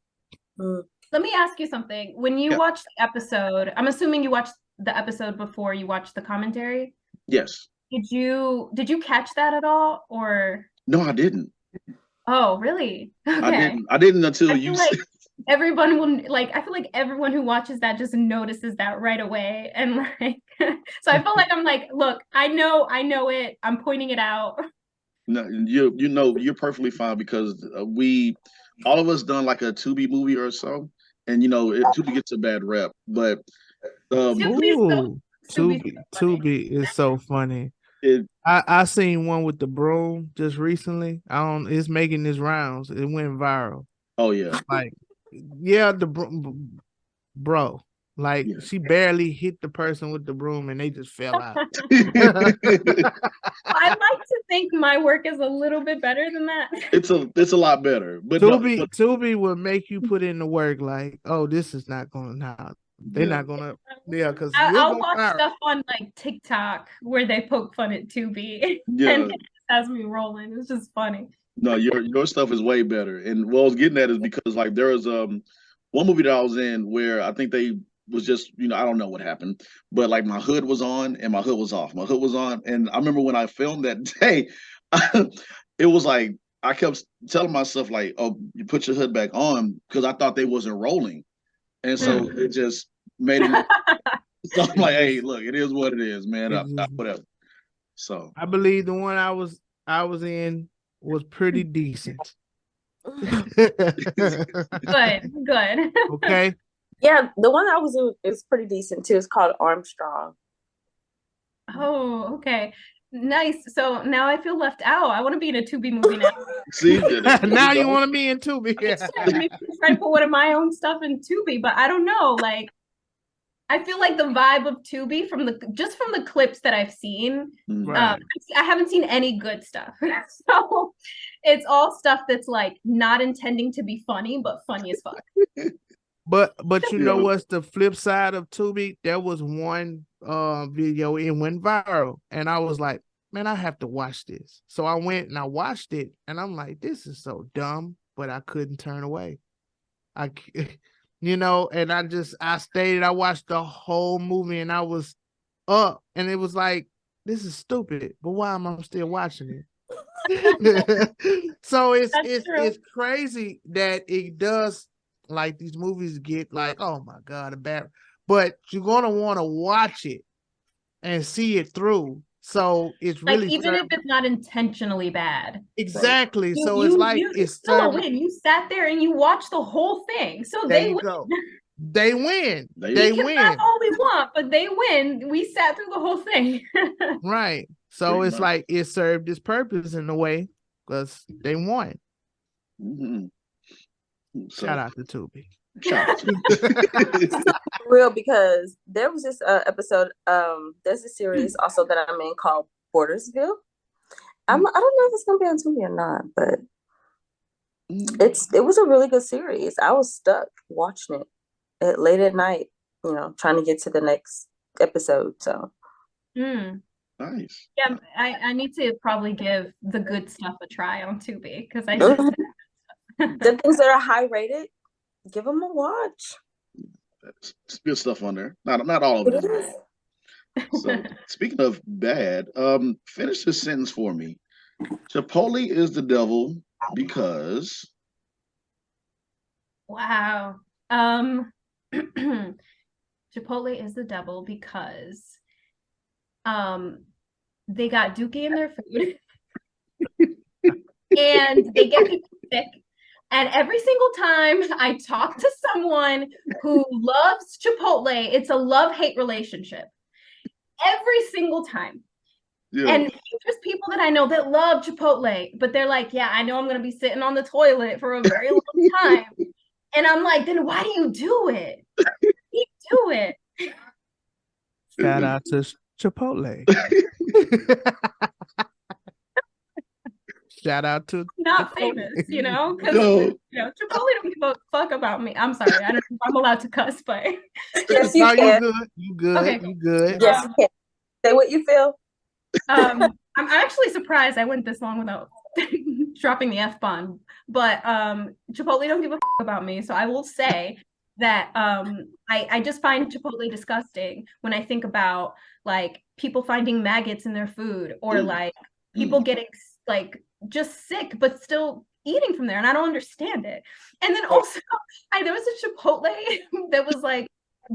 Let me ask you something. When you watched the episode, I'm assuming you watched the episode before you watched the commentary. Yes. Did you catch that at all, or? No, I didn't. Oh, really? Okay. I didn't until you. Like everyone will I feel like everyone who watches that just notices that right away, and like, so I feel like I'm like, look, I know it. I'm pointing it out. No, you're perfectly fine, because all of us done like a Tubi movie or so. And Tubi gets a bad rep, but Tubi is so funny. I seen one with the broom just recently. It's making its rounds. It went viral. Oh yeah, like the bro. Like she barely hit the person with the broom and they just fell out. I like to think my work is a little bit better than that. It's a lot better. But Tubi will make you put in the work like, oh, this is not going to They're not gonna, because I'll watch stuff on like TikTok where they poke fun at Tubi, and it has me rolling. It's just funny. No, your stuff is way better. And what I was getting at is because like there was one movie that I was in where I think they was just, I don't know what happened, but like my hood was on and my hood was off. My hood was on, and I remember when I filmed that day, it was like I kept telling myself like, "Oh, you put your hood back on," because I thought they wasn't rolling, and so it just made it. So I'm like, "Hey, look, it is what it is, man. Whatever." So I believe the one I was in was pretty decent. Good. Okay. Yeah, the one I was in is pretty decent too. It's called Armstrong. Oh, okay. Nice. So now I feel left out. I want to be in a Tubi movie now. See, now you want to be in Tubi. Maybe try to put one of my own stuff in Tubi, but I don't know. Like, I feel like the vibe of Tubi from the clips that I've seen, right. I haven't seen any good stuff. So it's all stuff that's like not intending to be funny, but funny as fuck. But you know what's the flip side of Tubi? There was one video, it went viral, and I was like, man, I have to watch this. So I went and I watched it, and I'm like, this is so dumb, but I couldn't turn away. And I watched the whole movie, and I was up, and it was like, this is stupid, but why am I still watching it? So it's crazy that it does. Like these movies get like, oh my God, but you're gonna want to watch it and see it through. So it's really like even if it's not intentionally bad. Exactly. Right. So it's like it's still a win. You sat there and you watched the whole thing. So there they you win. Go. They win. They win. That's all we want, but they win. We sat through the whole thing. Right. So pretty it's much. Like it served its purpose in a way because they won. Mm-hmm. Shout out to Tubi. Real, because there was this episode. There's a series also that I'm in called Bordersville. I don't know if it's gonna be on Tubi or not, but it was a really good series. I was stuck watching it late at night, trying to get to the next episode. So nice. Yeah, I need to probably give the good stuff a try on Tubi because I the things that are high rated, give them a watch. It's good stuff on there. Not all of them. So speaking of bad, finish this sentence for me. Chipotle is the devil because. Wow. Chipotle is the devil because they got Dookie in their food and they get people sick. And every single time I talk to someone who loves Chipotle, it's a love-hate relationship. Every single time. Yeah. And there's people that I know that love Chipotle, but they're like, yeah, I know I'm going to be sitting on the toilet for a very long time. And I'm like, then why do you do it? You do it. Shout out to Chipotle. Shout out to not famous, because Chipotle don't give a fuck about me. I'm sorry, I don't know if I'm allowed to cuss, but yes, you can. You good? Okay, you good? Yes, you can. Say what you feel. I'm actually surprised I went this long without dropping the F-bomb, but Chipotle don't give a fuck about me, so I will say that I just find Chipotle disgusting when I think about like people finding maggots in their food or like people getting like just sick but still eating from there, and I don't understand it. And then also there was a Chipotle that was like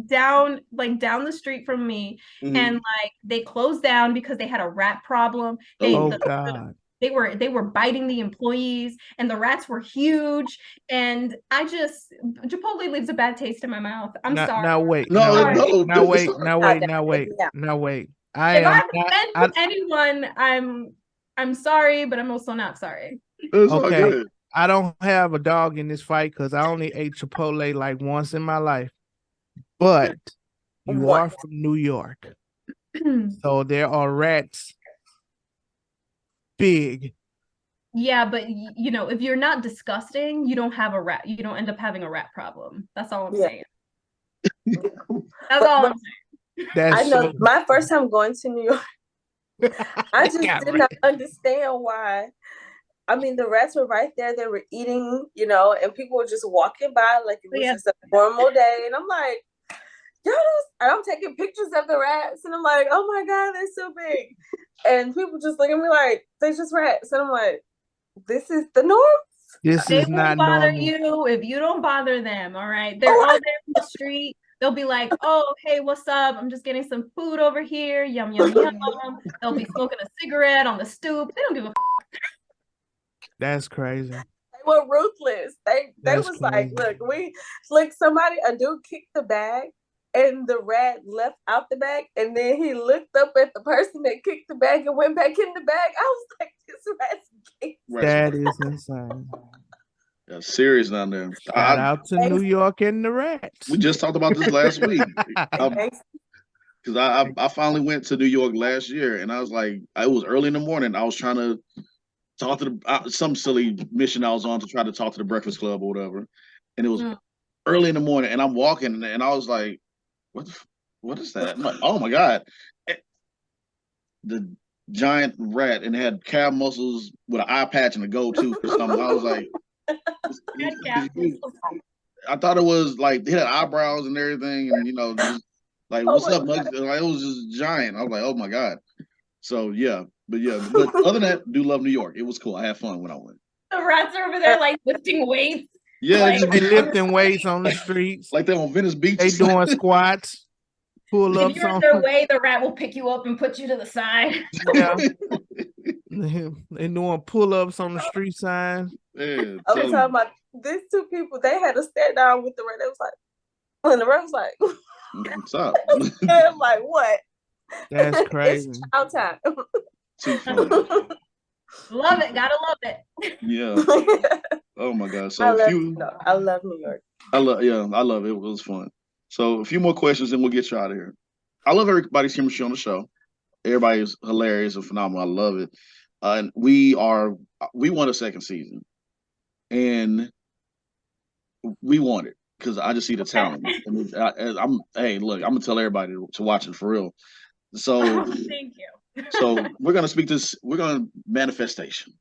down the street from me, and like they closed down because they had a rat problem. God. They were biting the employees, and the rats were huge. And Chipotle leaves a bad taste in my mouth. I'm sorry. Now wait. Now wait. If I've offended anyone, I'm sorry, but I'm also not sorry. Okay. I don't have a dog in this fight because I only ate Chipotle like once in my life. But you are from New York. So there are rats big. Yeah, but if you're not disgusting, you don't have a rat. You don't end up having a rat problem. That's all I'm saying. That's all I'm saying. That's I know my first time going to New York, I just did not understand why. I mean, the rats were right there. They were eating, and people were just walking by like it was just a normal day. And I'm like, I'm taking pictures of the rats, and I'm like, oh my God, they're so big. And people just look at me like, they're just rats. And I'm like, this is the norm. They won't bother you if you don't bother them. All right. They're out there in the street. They'll be like, oh, hey, what's up? I'm just getting some food over here. Yum, yum, yum. They'll be smoking a cigarette on the stoop. They don't give a That's crazy. They were ruthless. They was crazy. Like, look, a dude kicked the bag and the rat left out the bag, and then he looked up at the person that kicked the bag and went back in the bag. I was like, this rat's gay. That is insane. Yeah, serious down there. Shout out to New York and the rats. We just talked about this last week. Because I finally went to New York last year, and I was like, it was early in the morning. I was trying to talk to some silly mission I was on to try to talk to the Breakfast Club or whatever. And it was early in the morning, and I'm walking, and I was like, what is that? I'm like, oh my God. The giant rat, and it had calf muscles with an eye patch and a gold tooth or something. I was like, I thought it was like they had eyebrows and everything, and just like, what's up, Muggs? Like, it was just giant. I was like, oh my God. So but other than that, do love New York. It was cool. I had fun when I went. The rats are over there like lifting weights. Yeah, they lifting weights on the streets. Like they're on Venice Beach. They doing squats. Pull up. If you're in their way, the rat will pick you up and put you to the side. Yeah. They doing pull-ups on the street sign. Yeah, I was talking about these two people. They had to stare down with the rat. It was like, when the rat was like, what's up? I'm like, what? That's crazy. It's child time. Too funny. Love it. Gotta love it. Yeah. Oh my God. So I love New York. I love it. It was fun. So a few more questions and we'll get you out of here. I love everybody's chemistry on the show. Everybody is hilarious and phenomenal. I love it. And we won a second season. And we won it because I just see the talent. I'm gonna tell everybody to watch it for real. So thank you. So we're gonna manifestation.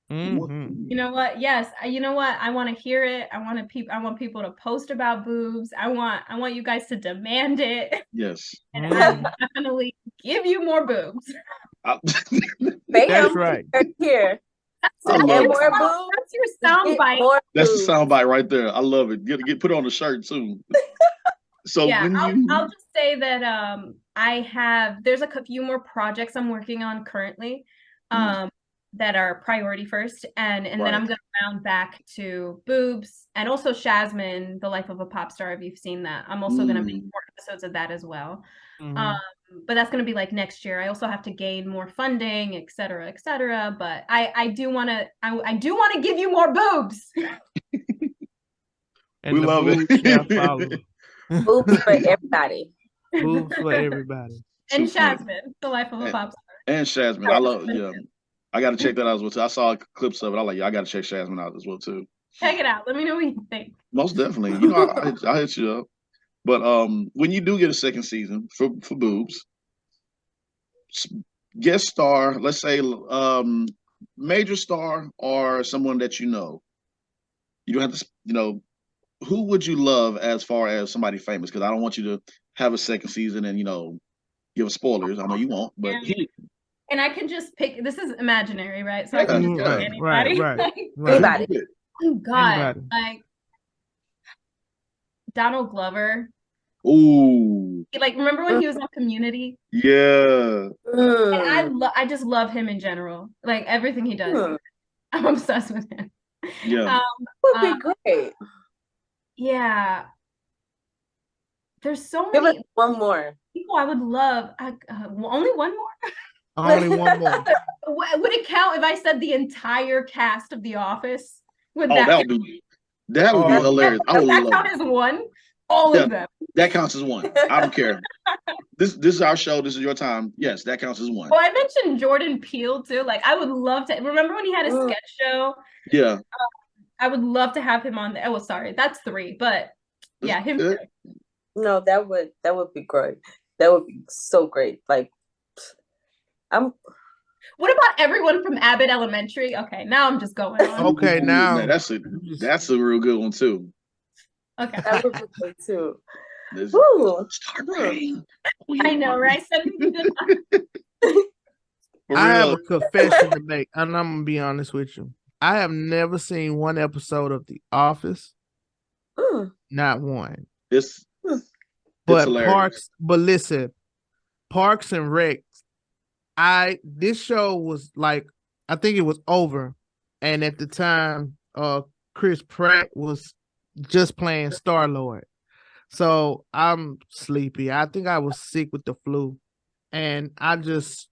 Mm-hmm. You know what? Yes. You know what? I want to hear it. I want people to post about boobs. I want you guys to demand it. Yes. And I'll definitely give you more boobs. That's right. Here. I love it. That's your soundbite. That's the soundbite right there. I love it. Get put on the shirt too. So yeah, I'll just say that there's a few more projects I'm working on currently that are priority first, and then I'm gonna round back to boobs and also Jazmine, The Life of a Pop Star, if you've seen that. I'm also gonna make more episodes of that as well. But that's gonna be like next year. I also have to gain more funding, et cetera, but I do wanna give you more boobs. And we love it. Boobs for everybody. Boobs for everybody. And Jazmine, The Life of a Pop Star. And Jazmine, I love. Yeah, I got to check that out as well too. I saw clips of it. I like. I got to check Jazmine out as well too. Check it out. Let me know what you think. Most definitely. I hit you up. But when you do get a second season for boobs, guest star, let's say major star or someone that you don't have to, who would you love as far as somebody famous? Because I don't want you to have a second season and give us spoilers. I know you won't, but and I can just pick. This is imaginary, right? So I can just pick anybody. Right. Anybody. Oh God, like Donald Glover. Ooh. Like, remember when he was on Community? Yeah. And I just love him in general. Like everything he does. I'm obsessed with him. Yeah. Would be great. Yeah. There's so Give many. us one more. People I would love. Only one more? Only one more. Would it count if I said the entire cast of The Office? That would be hilarious. I would that love count as one? All of them. That counts as one. I don't care. This is our show. This is your time. Yes, that counts as one. Well, I mentioned Jordan Peele too. Like, I would love to. Remember when he had a sketch show? Yeah. I would love to have him on there. Oh, sorry, that's three. But yeah, him. No, that would be great. That would be so great. Like, I'm. What about everyone from Abbott Elementary? Okay, now I'm just going on. Okay, now man, that's a real good one too. Okay, that would be good too. Start rain. I know, right? Send me the I have a confession to make, and I'm gonna be honest with you. I have never seen one episode of The Office. Not one. But hilarious. listen, Parks and Rec. This show was like, I think it was over, and at the time, Chris Pratt was just playing Star-Lord. So I'm sleepy. I think I was sick with the flu, and I just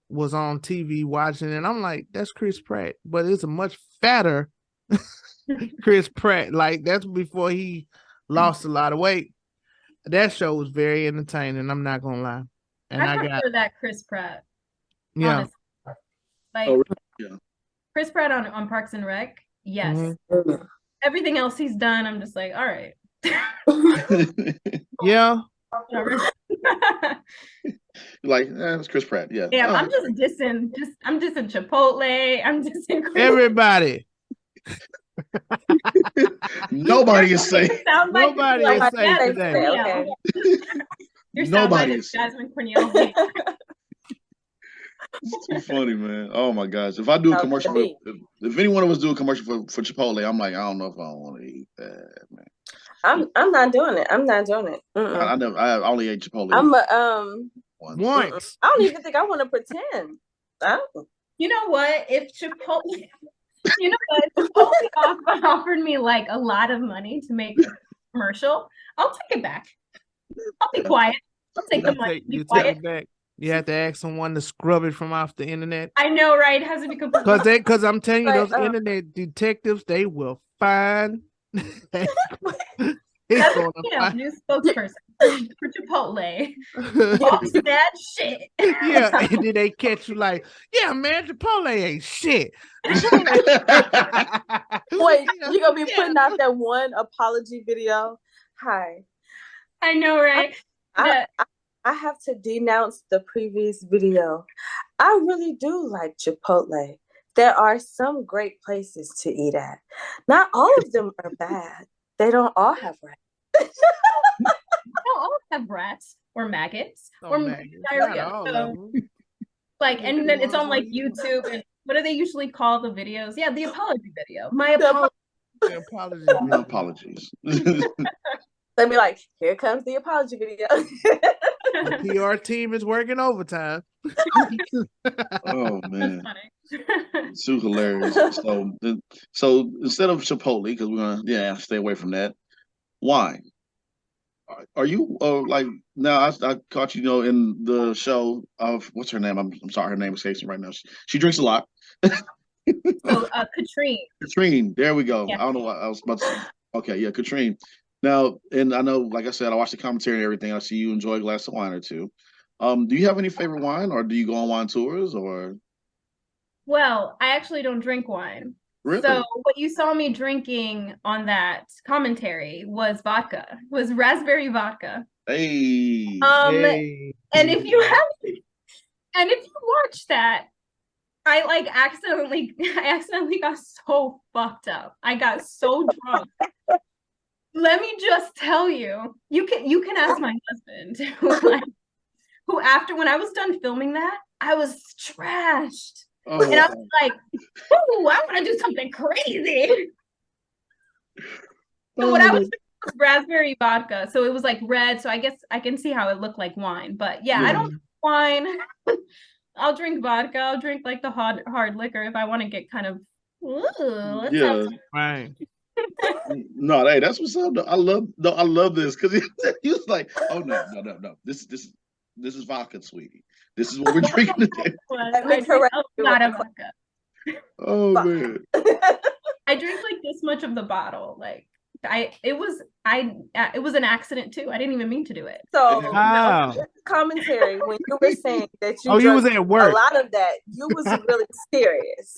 was on TV watching, and I'm like, that's Chris Pratt, but it's a much fatter Chris Pratt. Like, that's before he lost a lot of weight. That show was very entertaining. I'm not gonna lie. And I prefer that Chris Pratt. Yeah. Honestly. Like, yeah. Chris Pratt on Parks and Rec. Yes. Mm-hmm. Everything else he's done, I'm just like, all right. Yeah. Like, it's Chris Pratt. Yeah. Yeah, I'm just dissing. I'm dissing Chipotle. I'm dissing everybody. Nobody is safe. Nobody is safe today. Okay. Nobody is Jazmine Cornielle. It's too funny, man. Oh my gosh! If I do a commercial, if any one of us do a commercial for Chipotle, I'm like, I don't know if I want to eat that, man. I'm not doing it. I'm not doing it. I only ate Chipotle. Once. I don't even think I want to pretend. You know what? If Chipotle, Chipotle offered me like a lot of money to make a commercial, I'll take it back. I'll be quiet. I'll take the money. Be quiet. Take it back. You have to ask someone to scrub it from off the internet. I know, right? It has to be because I'm telling you, those internet detectives, they will find. That's new spokesperson for Chipotle. That shit. Yeah, and then they catch you like, yeah, man, Chipotle ain't shit. Wait, you gonna be putting out that one apology video? Hi. I know, right? I have to denounce the previous video. I really do like Chipotle. There are some great places to eat at. Not all of them are bad. They don't all have rats. They don't all have rats or maggots or diarrhea. So, like, and then it's on like YouTube. And what do they usually call the videos? Yeah, the apology video. My apology. The apology. No apologies. Let me like, here comes the apology video. The PR team is working overtime. Oh man, it's too hilarious. So instead of Chipotle, because we're gonna stay away from that. Wine. Are you like now? I caught you in the show of what's her name? I'm sorry, her name escapes me right now. She drinks a lot. Katrine. Katrine, there we go. Yeah. I don't know what I was about to say. Okay, yeah, Katrine. Now, and I know, like I said, I watched the commentary and everything. I see you enjoy a glass of wine or two. Do you have any favorite wine, or do you go on wine tours, or? Well, I actually don't drink wine. Really? So what you saw me drinking on that commentary was raspberry vodka. Hey. And if you watch that, I accidentally got so fucked up. I got so drunk. Let me just tell you, you can ask my husband who after when I was done filming that, I was trashed. Oh. And I was like, "Ooh, I want to do something crazy." So what I was drinking was raspberry vodka. So it was like red. So I guess I can see how it looked like wine. But yeah. I don't drink wine. I'll drink vodka. I'll drink like the hard liquor if I want to get kind of. Right. No, hey, that's what's up. I love this because he was like, "Oh no. This is vodka, sweetie. This is what we're drinking today." I drink a lot of vodka. Oh man. I drink like this much of the bottle. Like it was an accident too. I didn't even mean to do it. So commentary when you were saying that you was at work. A lot of that, you was really serious.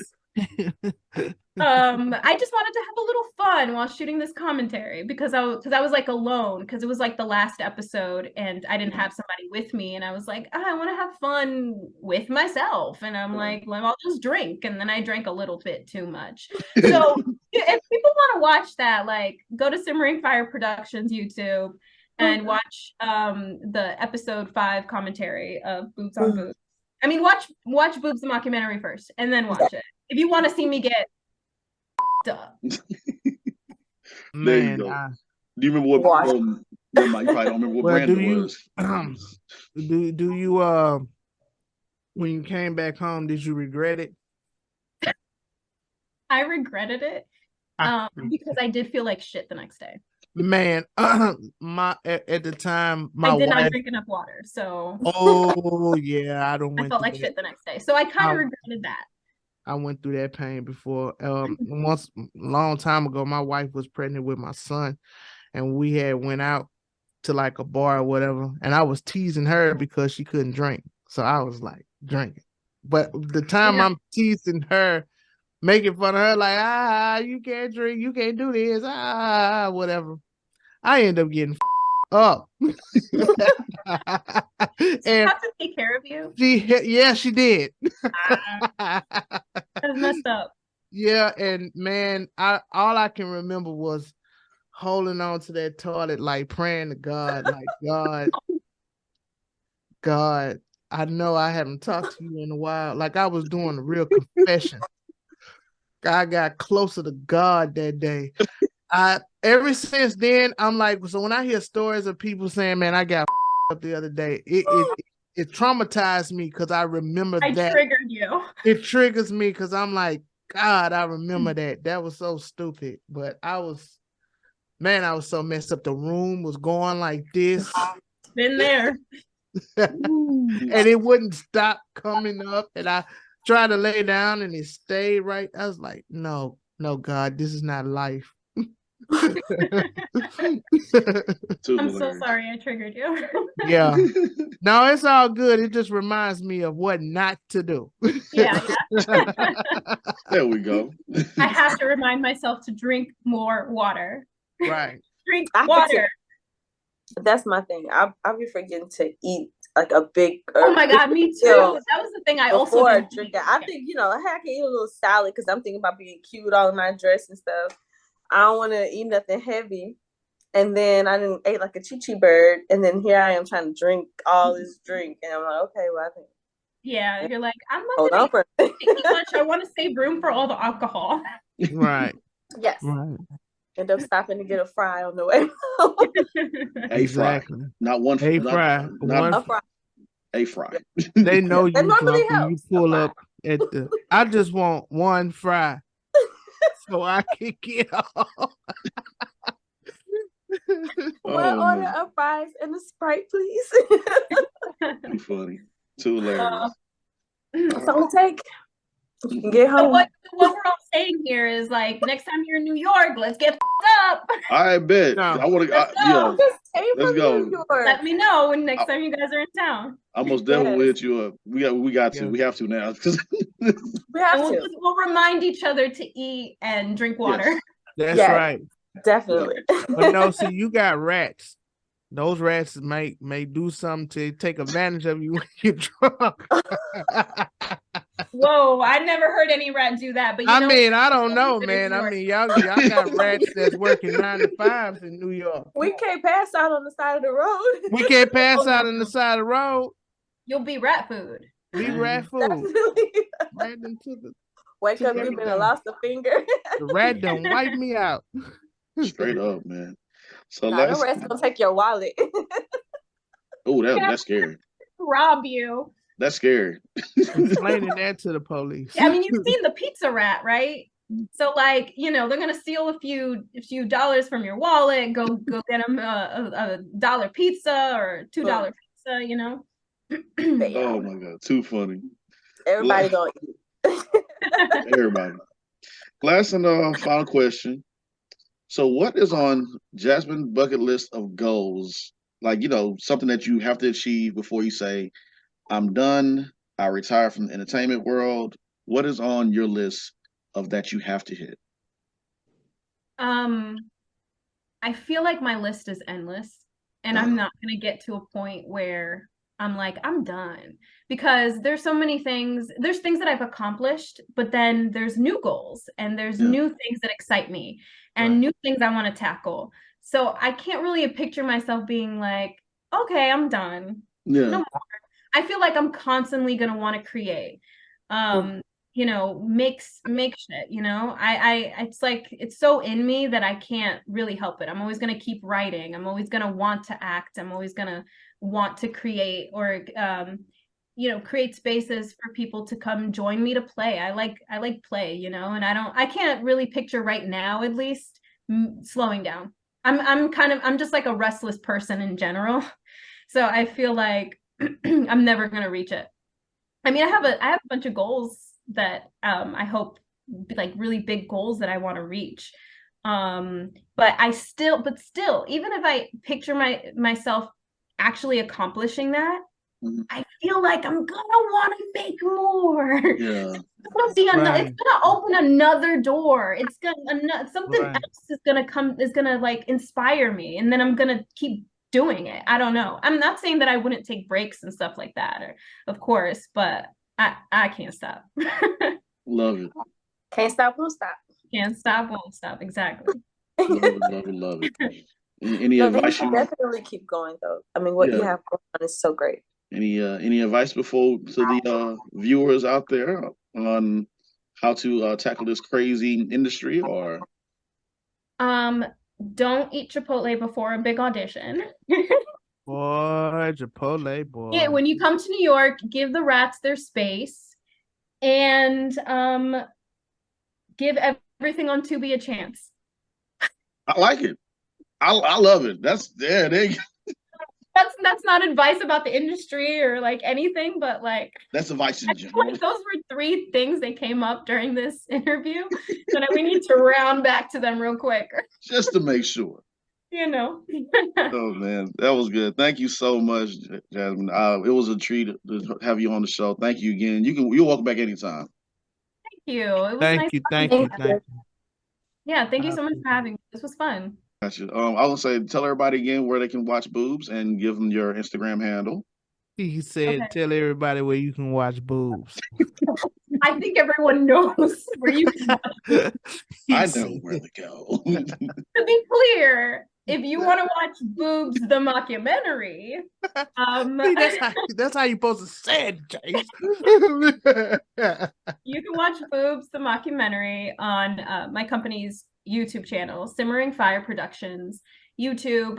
I just wanted to have a little fun while shooting this commentary because I was like alone because it was like the last episode and I didn't have somebody with me and I was like, I want to have fun with myself and I'm like, well, I'll just drink and then I drank a little bit too much. So if people want to watch that, like go to Simmering Fire Productions YouTube and watch the episode 5 commentary of Boobs on Boobs. I mean, watch Boobs the mockumentary first and then watch it. If you want to see me get up. There you go. Do you remember what? Never mind, you probably don't remember what brand it was. Do you when you came back home, did you regret it? I regretted it because I did feel like shit the next day. Man, at the time, my I did wife, not drink enough water, so. Oh yeah, I felt like shit the next day, so I kind of regretted that. I went through that pain before. Once a long time ago, my wife was pregnant with my son, and we had went out to like a bar or whatever, and I was teasing her because she couldn't drink, so I was like drinking. But the time I'm teasing her, making fun of her, like you can't drink, you can't do this, whatever, I end up getting up. And have to take care of you. She did. That's messed up. Yeah, and man, all I can remember was holding on to that toilet, like praying to God, like God, I know I haven't talked to you in a while. Like I was doing a real confession. I got closer to God that day. Ever since then, I'm like, so when I hear stories of people saying, man, I got up the other day, it traumatized me because I remember that. I triggered you. It triggers me because I'm like, God, I remember that. That was so stupid. But I was so messed up. The room was going like this. Been there. And it wouldn't stop coming up. And I tried to lay down and it stayed right. I was like, no, God, this is not life. I'm so sorry I triggered you. Yeah. No, it's all good. It just reminds me of what not to do. Yeah. There we go. I have to remind myself to drink more water. Right. Drink water. That's my thing. I'll be forgetting to eat like a big. Oh my God, me too. That was the thing I also drinking. I think I can eat a little salad because I'm thinking about being cute all in my dress and stuff. I don't want to eat nothing heavy. And then I didn't ate like a chi-chi bird. And then here I am trying to drink all this drink. And I'm like, okay, well, I think. Yeah, you're like, I'm not going to eat much. I want to save room for all the alcohol. Right. Yes. Right. End up stopping to get a fry on the way. Exactly. Not one fry. A fry. Not a fry. A fry. They know you normally you pull up at the. I just want one fry. So I can get off. One order of fries and a Sprite, please. Too funny. Too hilarious. That's all it take. You can get home. So what we're all saying here is like, next time you're in New York, let's get up. I bet. No. I want to. Yeah. Let's go. Let me know when next time you guys are in town. I most definitely hit you up. We got to. We have to now. We have to. We'll remind each other to eat and drink water. Yes. That's right. Definitely. But no, see, you got rats. Those rats may do something to take advantage of you when you're drunk. Whoa, I never heard any rat do that. But I mean, I don't know, man. I mean, y'all got rats that's working 9 to 5s in New York. We can't pass out on the side of the road. We can't pass out on the side of the road. You'll be rat food. We rat food. Right into the. Wake up, you've been lost a finger. The rat done wipe me out. Straight up, man. So the rat's gonna take your wallet. Oh, that's scary. Rob you. That's scary. Explaining that to the police. I mean, you've seen the pizza rat, right? So, like, they're gonna steal a few dollars from your wallet. Go get them a $1 pizza or $2 pizza. Oh my God, too funny. Everybody gonna eat. Everybody. Last and final question. So what is on Jazmine's bucket list of goals? Like, something that you have to achieve before you say, I'm done, I retire from the entertainment world. What is on your list of that you have to hit? I feel like my list is endless, and I'm not going to get to a point where I'm like, I'm done, because there's so many things. There's things that I've accomplished, but then there's new goals and there's new things that excite me and new things I want to tackle. So I can't really picture myself being like, okay, I'm done. No more. I feel like I'm constantly going to want to create. You know, make shit, you know. It's like, it's so in me that I can't really help it. I'm always going to keep writing. I'm always going to want to act. I'm always going to want to create, or you know, create spaces for people to come join me to play. I like play, you know, and I can't really picture right now, at least, slowing down. I'm just like a restless person in general. So I feel like I'm never going to reach it. I mean, I have a bunch of goals that I hope, like really big goals that I want to reach. But still, even if I picture myself actually accomplishing that, I feel like I'm gonna want to make more. Yeah. It's gonna open another door. It's gonna something else is gonna like inspire me, and then I'm gonna keep doing it. I don't know. I'm not saying that I wouldn't take breaks and stuff like that, or of course, but I can't stop. Love it. Can't stop, won't stop. Can't stop, won't stop. Exactly. Love it. Any advice? You definitely keep going though. I mean, what you have going on is so great. Any advice to the viewers out there on how to tackle this crazy industry? Or don't eat Chipotle before a big audition. Boy, Chipotle, boy. Yeah, when you come to New York, give the rats their space, and give everything on Tubi a chance. I like it. I love it. There you go. That's not advice about the industry or like anything, but like that's advice in general. Like, those were 3 things that came up during this interview, so we need to round back to them real quick, just to make sure. You know. Oh man, that was good. Thank you so much, Jazmine. It was a treat to have you on the show. Thank you again. You're welcome back anytime. Thank you. It was thank nice. You. Thank you. Yeah, thank you so much for having me. This was fun. Gotcha. I will say, tell everybody again where they can watch boobs and give them your Instagram handle. He said, Tell everybody where you can watch boobs. I think everyone knows where you can watch boobs. I know where to go. To be clear, if you want to watch Boobs the mockumentary, that's how you're supposed to say it, James. You can watch Boobs the mockumentary on my company's YouTube channel, Simmering Fire Productions YouTube.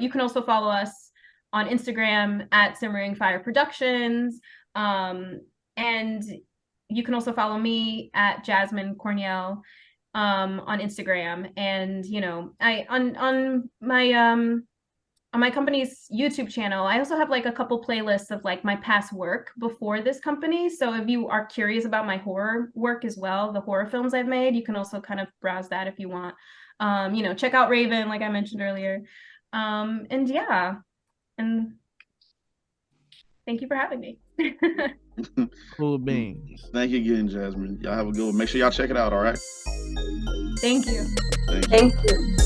You can also follow us on Instagram at Simmering Fire Productions, and you can also follow me at Jazmine Cornielle on Instagram. And you know, on my company's YouTube channel, I also have like a couple playlists of like my past work before this company. So if you are curious about my horror work as well, the horror films I've made, you can also kind of browse that if you want. You know, check out Raven, like I mentioned earlier. And yeah, and thank you for having me. Cool beans. Thank you again, Jazmine. Y'all have a good one. Make sure y'all check it out, all right? Thank you. Thank you.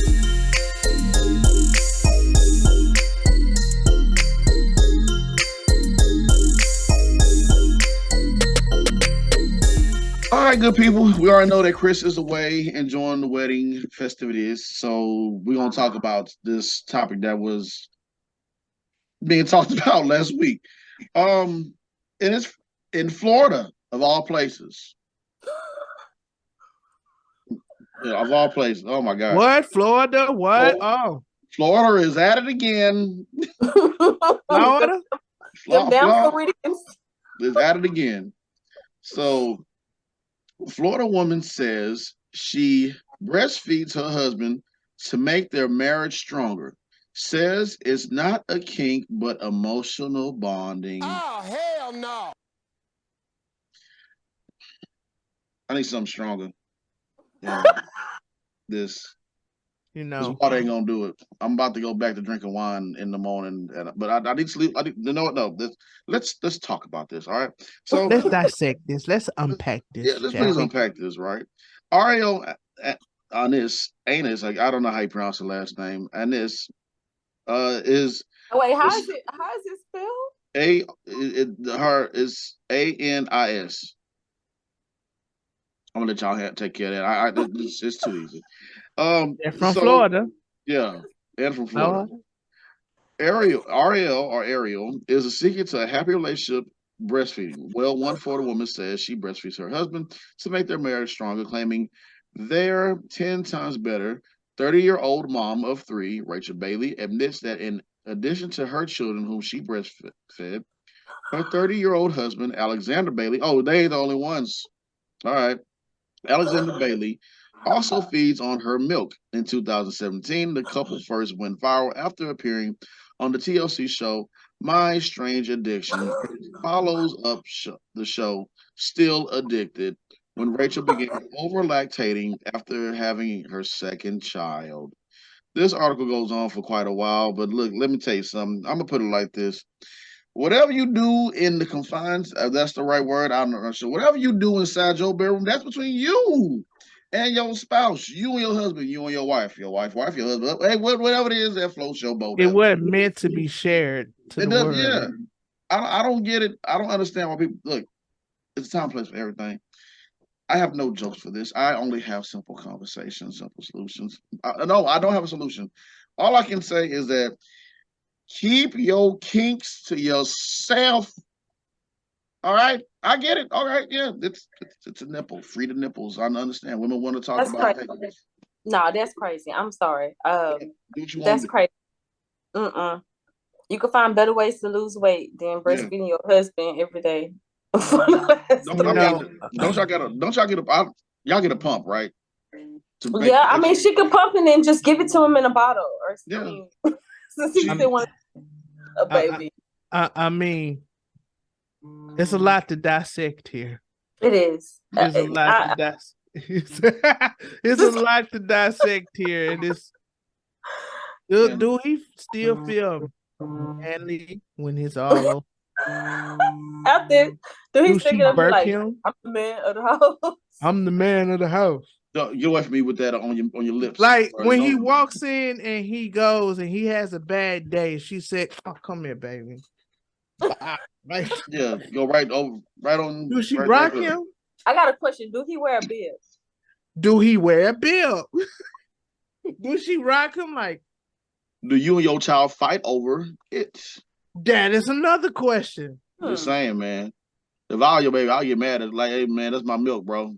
All right, good people. We already know that Chris is away enjoying the wedding festivities. So we're going to talk about this topic that was being talked about last week. And it's in Florida, of all places. Yeah, of all places. Oh, my God. What? Florida? What? Florida is at it again. Florida? Florida is at it again. So Florida woman says she breastfeeds her husband to make their marriage stronger. Says it's not a kink, but emotional bonding. Oh, hell no. I need something stronger. This water ain't gonna do it. I'm about to go back to drinking wine in the morning, but I need sleep. You know what? No, let's talk about this. All right. So let's dissect this. Let's unpack this. Yeah, let's please unpack this. Right. Ariel Anis, Anus, like I don't know how you pronounce the last name. Anis is Wait, how is it spelled? Her is Anis. I'm gonna let y'all take care of that. It's too easy. They're from Florida. Yeah, and from Florida. Ariel is a secret to a happy relationship breastfeeding. Well, one Florida woman says she breastfeeds her husband to make their marriage stronger, claiming they're 10 times better. 30-year-old mom of 3, Rachel Bailey, admits that in addition to her children whom she breastfed, her 30-year-old husband, Alexander Bailey, oh, they ain't the only ones. All right. Alexander Bailey also feeds on her milk. In 2017, the couple first went viral after appearing on the TLC show My Strange Addiction. It follows up the show Still Addicted when Rachel began over-lactating after having her second child. This article goes on for quite a while, but look, let me tell you something. I'm going to put it like this. Whatever you do in the confines, if that's the right word, I'm not sure. Whatever you do inside your bedroom, that's between you and your spouse, you and your husband, you and your wife, your husband. Hey, whatever it is that floats your boat. It wasn't meant to be shared to the world. Yeah. I don't get it. I don't understand why people look. It's a time and place for everything. I have no jokes for this. I only have simple conversations, simple solutions. No, I don't have a solution. All I can say is that keep your kinks to yourself. All right, I get it. All right, yeah, it's a nipple. Free the nipples. I understand. Women want to talk about it. No, that's crazy. I'm sorry. That's crazy. You can find better ways to lose weight than breastfeeding your husband every day. Don't y'all get a pump, right? Yeah, I mean, she could pump and then just give it to him in a bottle or something. Since he still wants a baby. I mean, it's a lot to dissect here. It is. There's a lot to dissect. It's a lot to dissect here. And it's do he still feel manly when he's all over? After, do he still get up like, him? I'm the man of the house? I'm the man of the house. Get away from me with that on your lips. Like when he walks in and he goes and he has a bad day, she said, "Oh, come here, baby." Right. Yeah, go right on. Do she rock him? I got a question. Do he wear a bib? Do he wear a bib? Do she rock him like? Do you and your child fight over it? That is another question. Just saying, man. If I were your baby, I'll get mad at like, hey man, that's my milk, bro.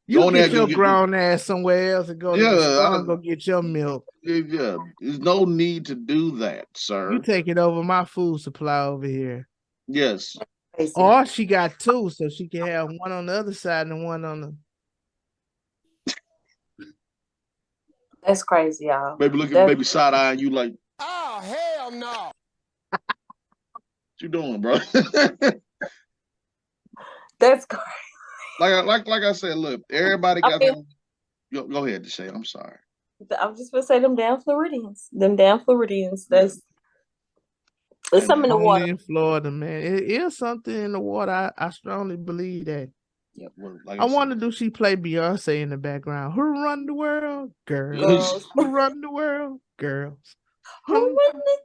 You get your grown ass somewhere else and go to the store and go get your milk. Yeah, there's no need to do that, sir. You taking over my food supply over here. Yes. Or she got 2, so she can have one on the other side and one on the. That's crazy, y'all. Baby, look at baby side eyeing you like, oh hell no. What you doing, bro? That's crazy. Like I said, look, everybody got them. Go ahead, Deshae. I'm sorry. I'm just gonna say them damn Floridians. There's something in the water. In Florida, man. It is something in the water. I strongly believe that. Yeah, like I wonder, do she play Beyonce in the background? Who run the world? Girls. Who run the world? Girls. Who run it?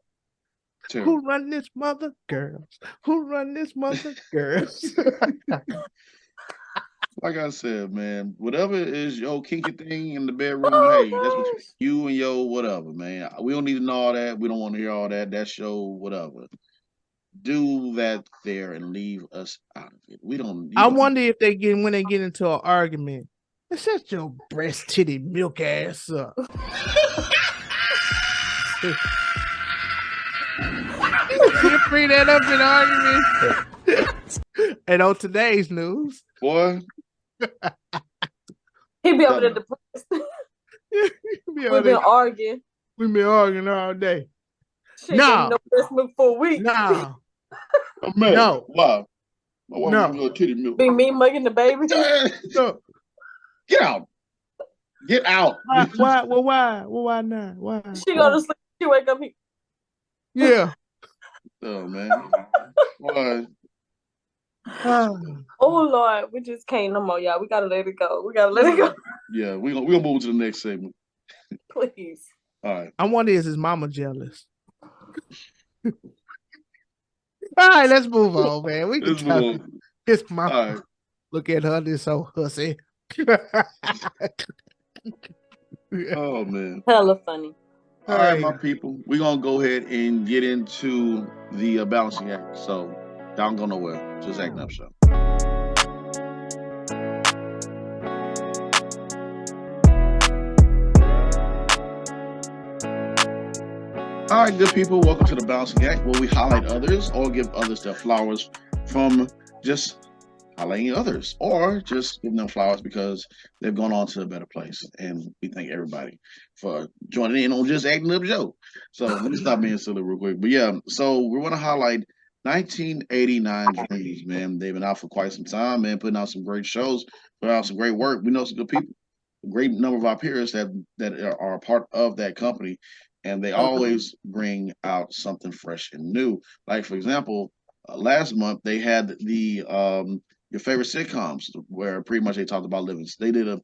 Who run this mother? Girls. Who run this mother? Girls. Like I said, man, whatever is your kinky thing in the bedroom, hey, that's what you and your whatever, man. We don't need to know all that. We don't want to hear all that. That's your whatever. Do that there and leave us out of it. We don't. I wonder if when they get into an argument, shut your breast titty milk ass up. You bring that up in argument. And on today's news, boy, he be over there depressed. We've been arguing. We've been arguing all day. No breast milk for a week. No. Man, no. Wow. No. Titty milk. Be me mugging the baby. No. Get out. Get out. Why? Well, why? Well, why not? Why? She go to sleep. She wake up. Yeah. Oh man. Why? Oh Lord, we just can't no more, y'all. We gotta let it go. Yeah, we're gonna move to the next segment. Please. All right. I wonder, is his mama jealous? All right, let's move on, man. We can talk. His mama. All right. Look at her, this old hussy. Oh man. Hella funny. All right, my people. We're gonna go ahead and get into the balancing act. So don't go nowhere. Just acting up show. All right, good people. Welcome to the balancing act, where we highlight others or give others their flowers from just highlighting others, or just giving them flowers because they've gone on to a better place. And we thank everybody for joining in on Just Acting Up Joe. So let me stop being silly real quick. But yeah, so we want to highlight 1989 Dreams, man. They've been out for quite some time, man, putting out some great shows, putting out some great work. We know some good people, a great number of our peers that are a part of that company, and they always bring out something fresh and new. Like, for example, last month they had the your favorite sitcoms, where pretty much they talked about living. They did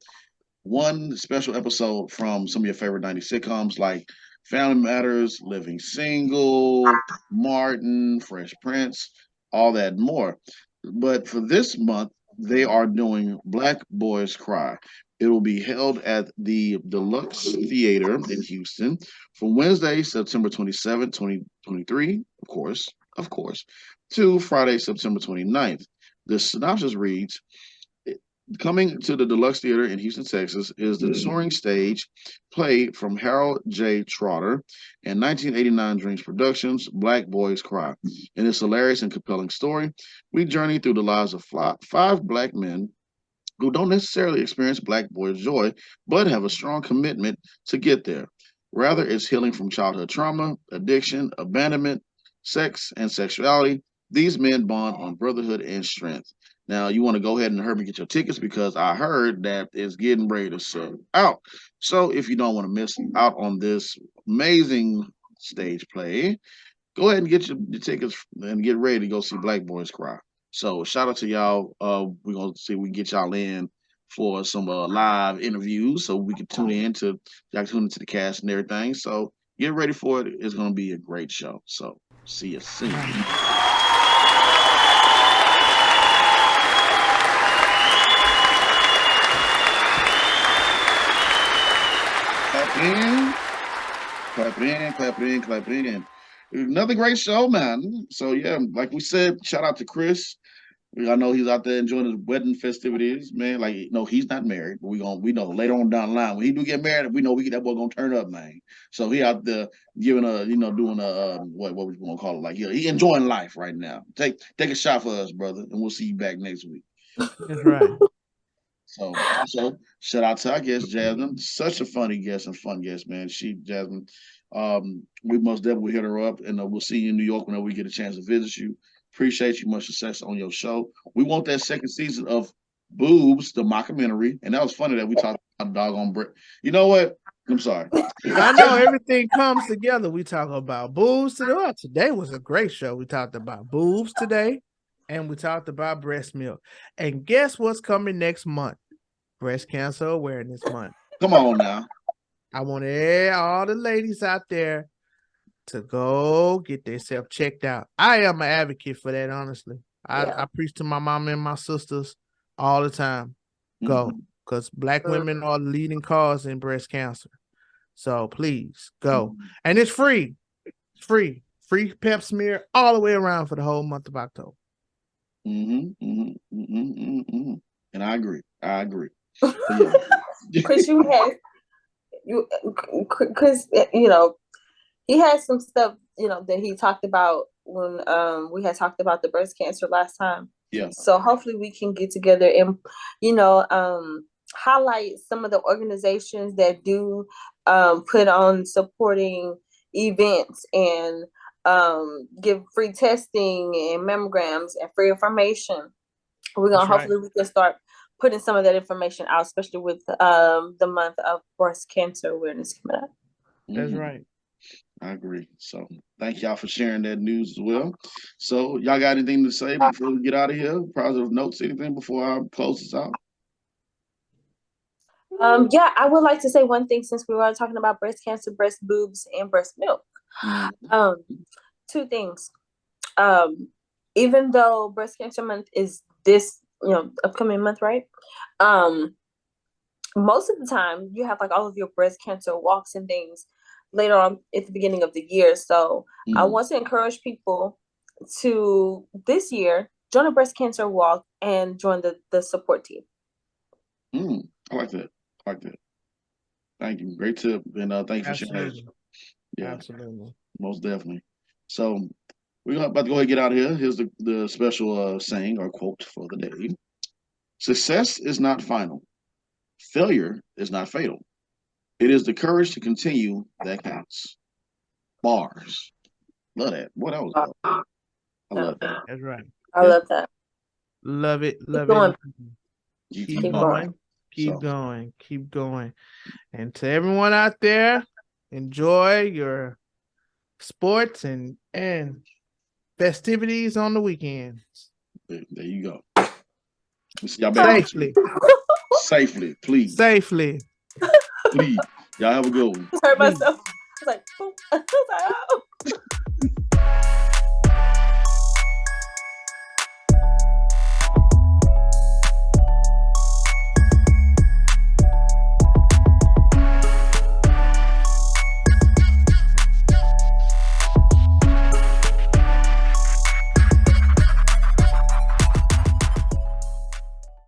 one special episode from some of your favorite 90s sitcoms like Family Matters, Living Single, Martin, Fresh Prince, all that and more. But for this month, they are doing Black Boys Cry. It will be held at the Deluxe Theater in Houston from Wednesday, September 27th, 2023, of course, to Friday, September 29th. The synopsis reads, coming to the Deluxe Theater in Houston, Texas, is the touring stage play from Harold J. Trotter and 1989 Dreams Productions, Black Boys Cry. In this hilarious and compelling story, we journey through the lives of five Black men who don't necessarily experience Black boys' joy, but have a strong commitment to get there. Rather, it's healing from childhood trauma, addiction, abandonment, sex, and sexuality. These men bond on brotherhood and strength. Now, you want to go ahead and hurry get your tickets because I heard that it's getting ready to sell out. So, if you don't want to miss out on this amazing stage play, go ahead and get your tickets and get ready to go see Black Boys Cry. So, shout out to y'all. We're gonna see if we can get y'all in for some live interviews, so we can tune into the cast and everything. So, get ready for it. It's gonna be a great show. So, see you soon. Clap it in. Another great show, man. So yeah, like we said, shout out to Chris. I know he's out there enjoying his wedding festivities, man. Like, no, he's not married, but we know later on down the line when he do get married, we know that boy gonna turn up, man. So he out there giving doing a what we gonna call it, like he enjoying life right now. Take a shot for us, brother, and we'll see you back next week. That's right. So also shout out to our guest Jazmine, such a funny guest and fun guest, man. Jazmine, we most definitely hit her up, and we'll see you in New York whenever we get a chance to visit you. Appreciate you, much success on your show. We want that second season of Boobs, the mockumentary, and that was funny that we talked about doggone Brit. You know what? I'm sorry. I know everything comes together. We talk about boobs today. Oh, today was a great show. We talked about boobs today. And we talked about breast milk. And guess what's coming next month? Breast Cancer Awareness Month. Come on now. I want all the ladies out there to go get themselves checked out. I am an advocate for that, honestly. I preach to my mom and my sisters all the time. Go. Because Black women are the leading cause in breast cancer. So please go. And it's free. It's free. Free pep smear all the way around for the whole month of October. And I agree. Chris, he had some stuff, that he talked about when we had talked about the breast cancer last time. Yeah. So hopefully we can get together and, highlight some of the organizations that do put on supporting events and give free testing and mammograms and free information. We're gonna hopefully we can start putting some of that information out, especially with the month of breast cancer awareness coming up. That's right. I agree. So thank y'all for sharing that news as well. So y'all got anything to say before we get out of here? Positive notes, anything before I close this out? Yeah, I would like to say one thing since we were talking about breast cancer, breast boobs, and breast milk. Two things. Even though breast cancer month is this, upcoming month, right? Most of the time you have like all of your breast cancer walks and things later on at the beginning of the year. So I want to encourage people to this year join a breast cancer walk and join the support team. I like that. Thank you. Great tip. And thank you for sharing that. Yeah, absolutely. Most definitely. So we're about to go ahead and get out of here. Here's the special saying or quote for the day. Success is not final. Failure is not fatal. It is the courage to continue that counts. Bars. Love that. What else? I love that. That's right. I love that. Love it. Love going. it. Keep going. Keep going. And to everyone out there, enjoy your sports and festivities on the weekends. There you go. Safely. Safely, please. Safely. Please. Y'all have a good one. I heard myself. I was like, oh.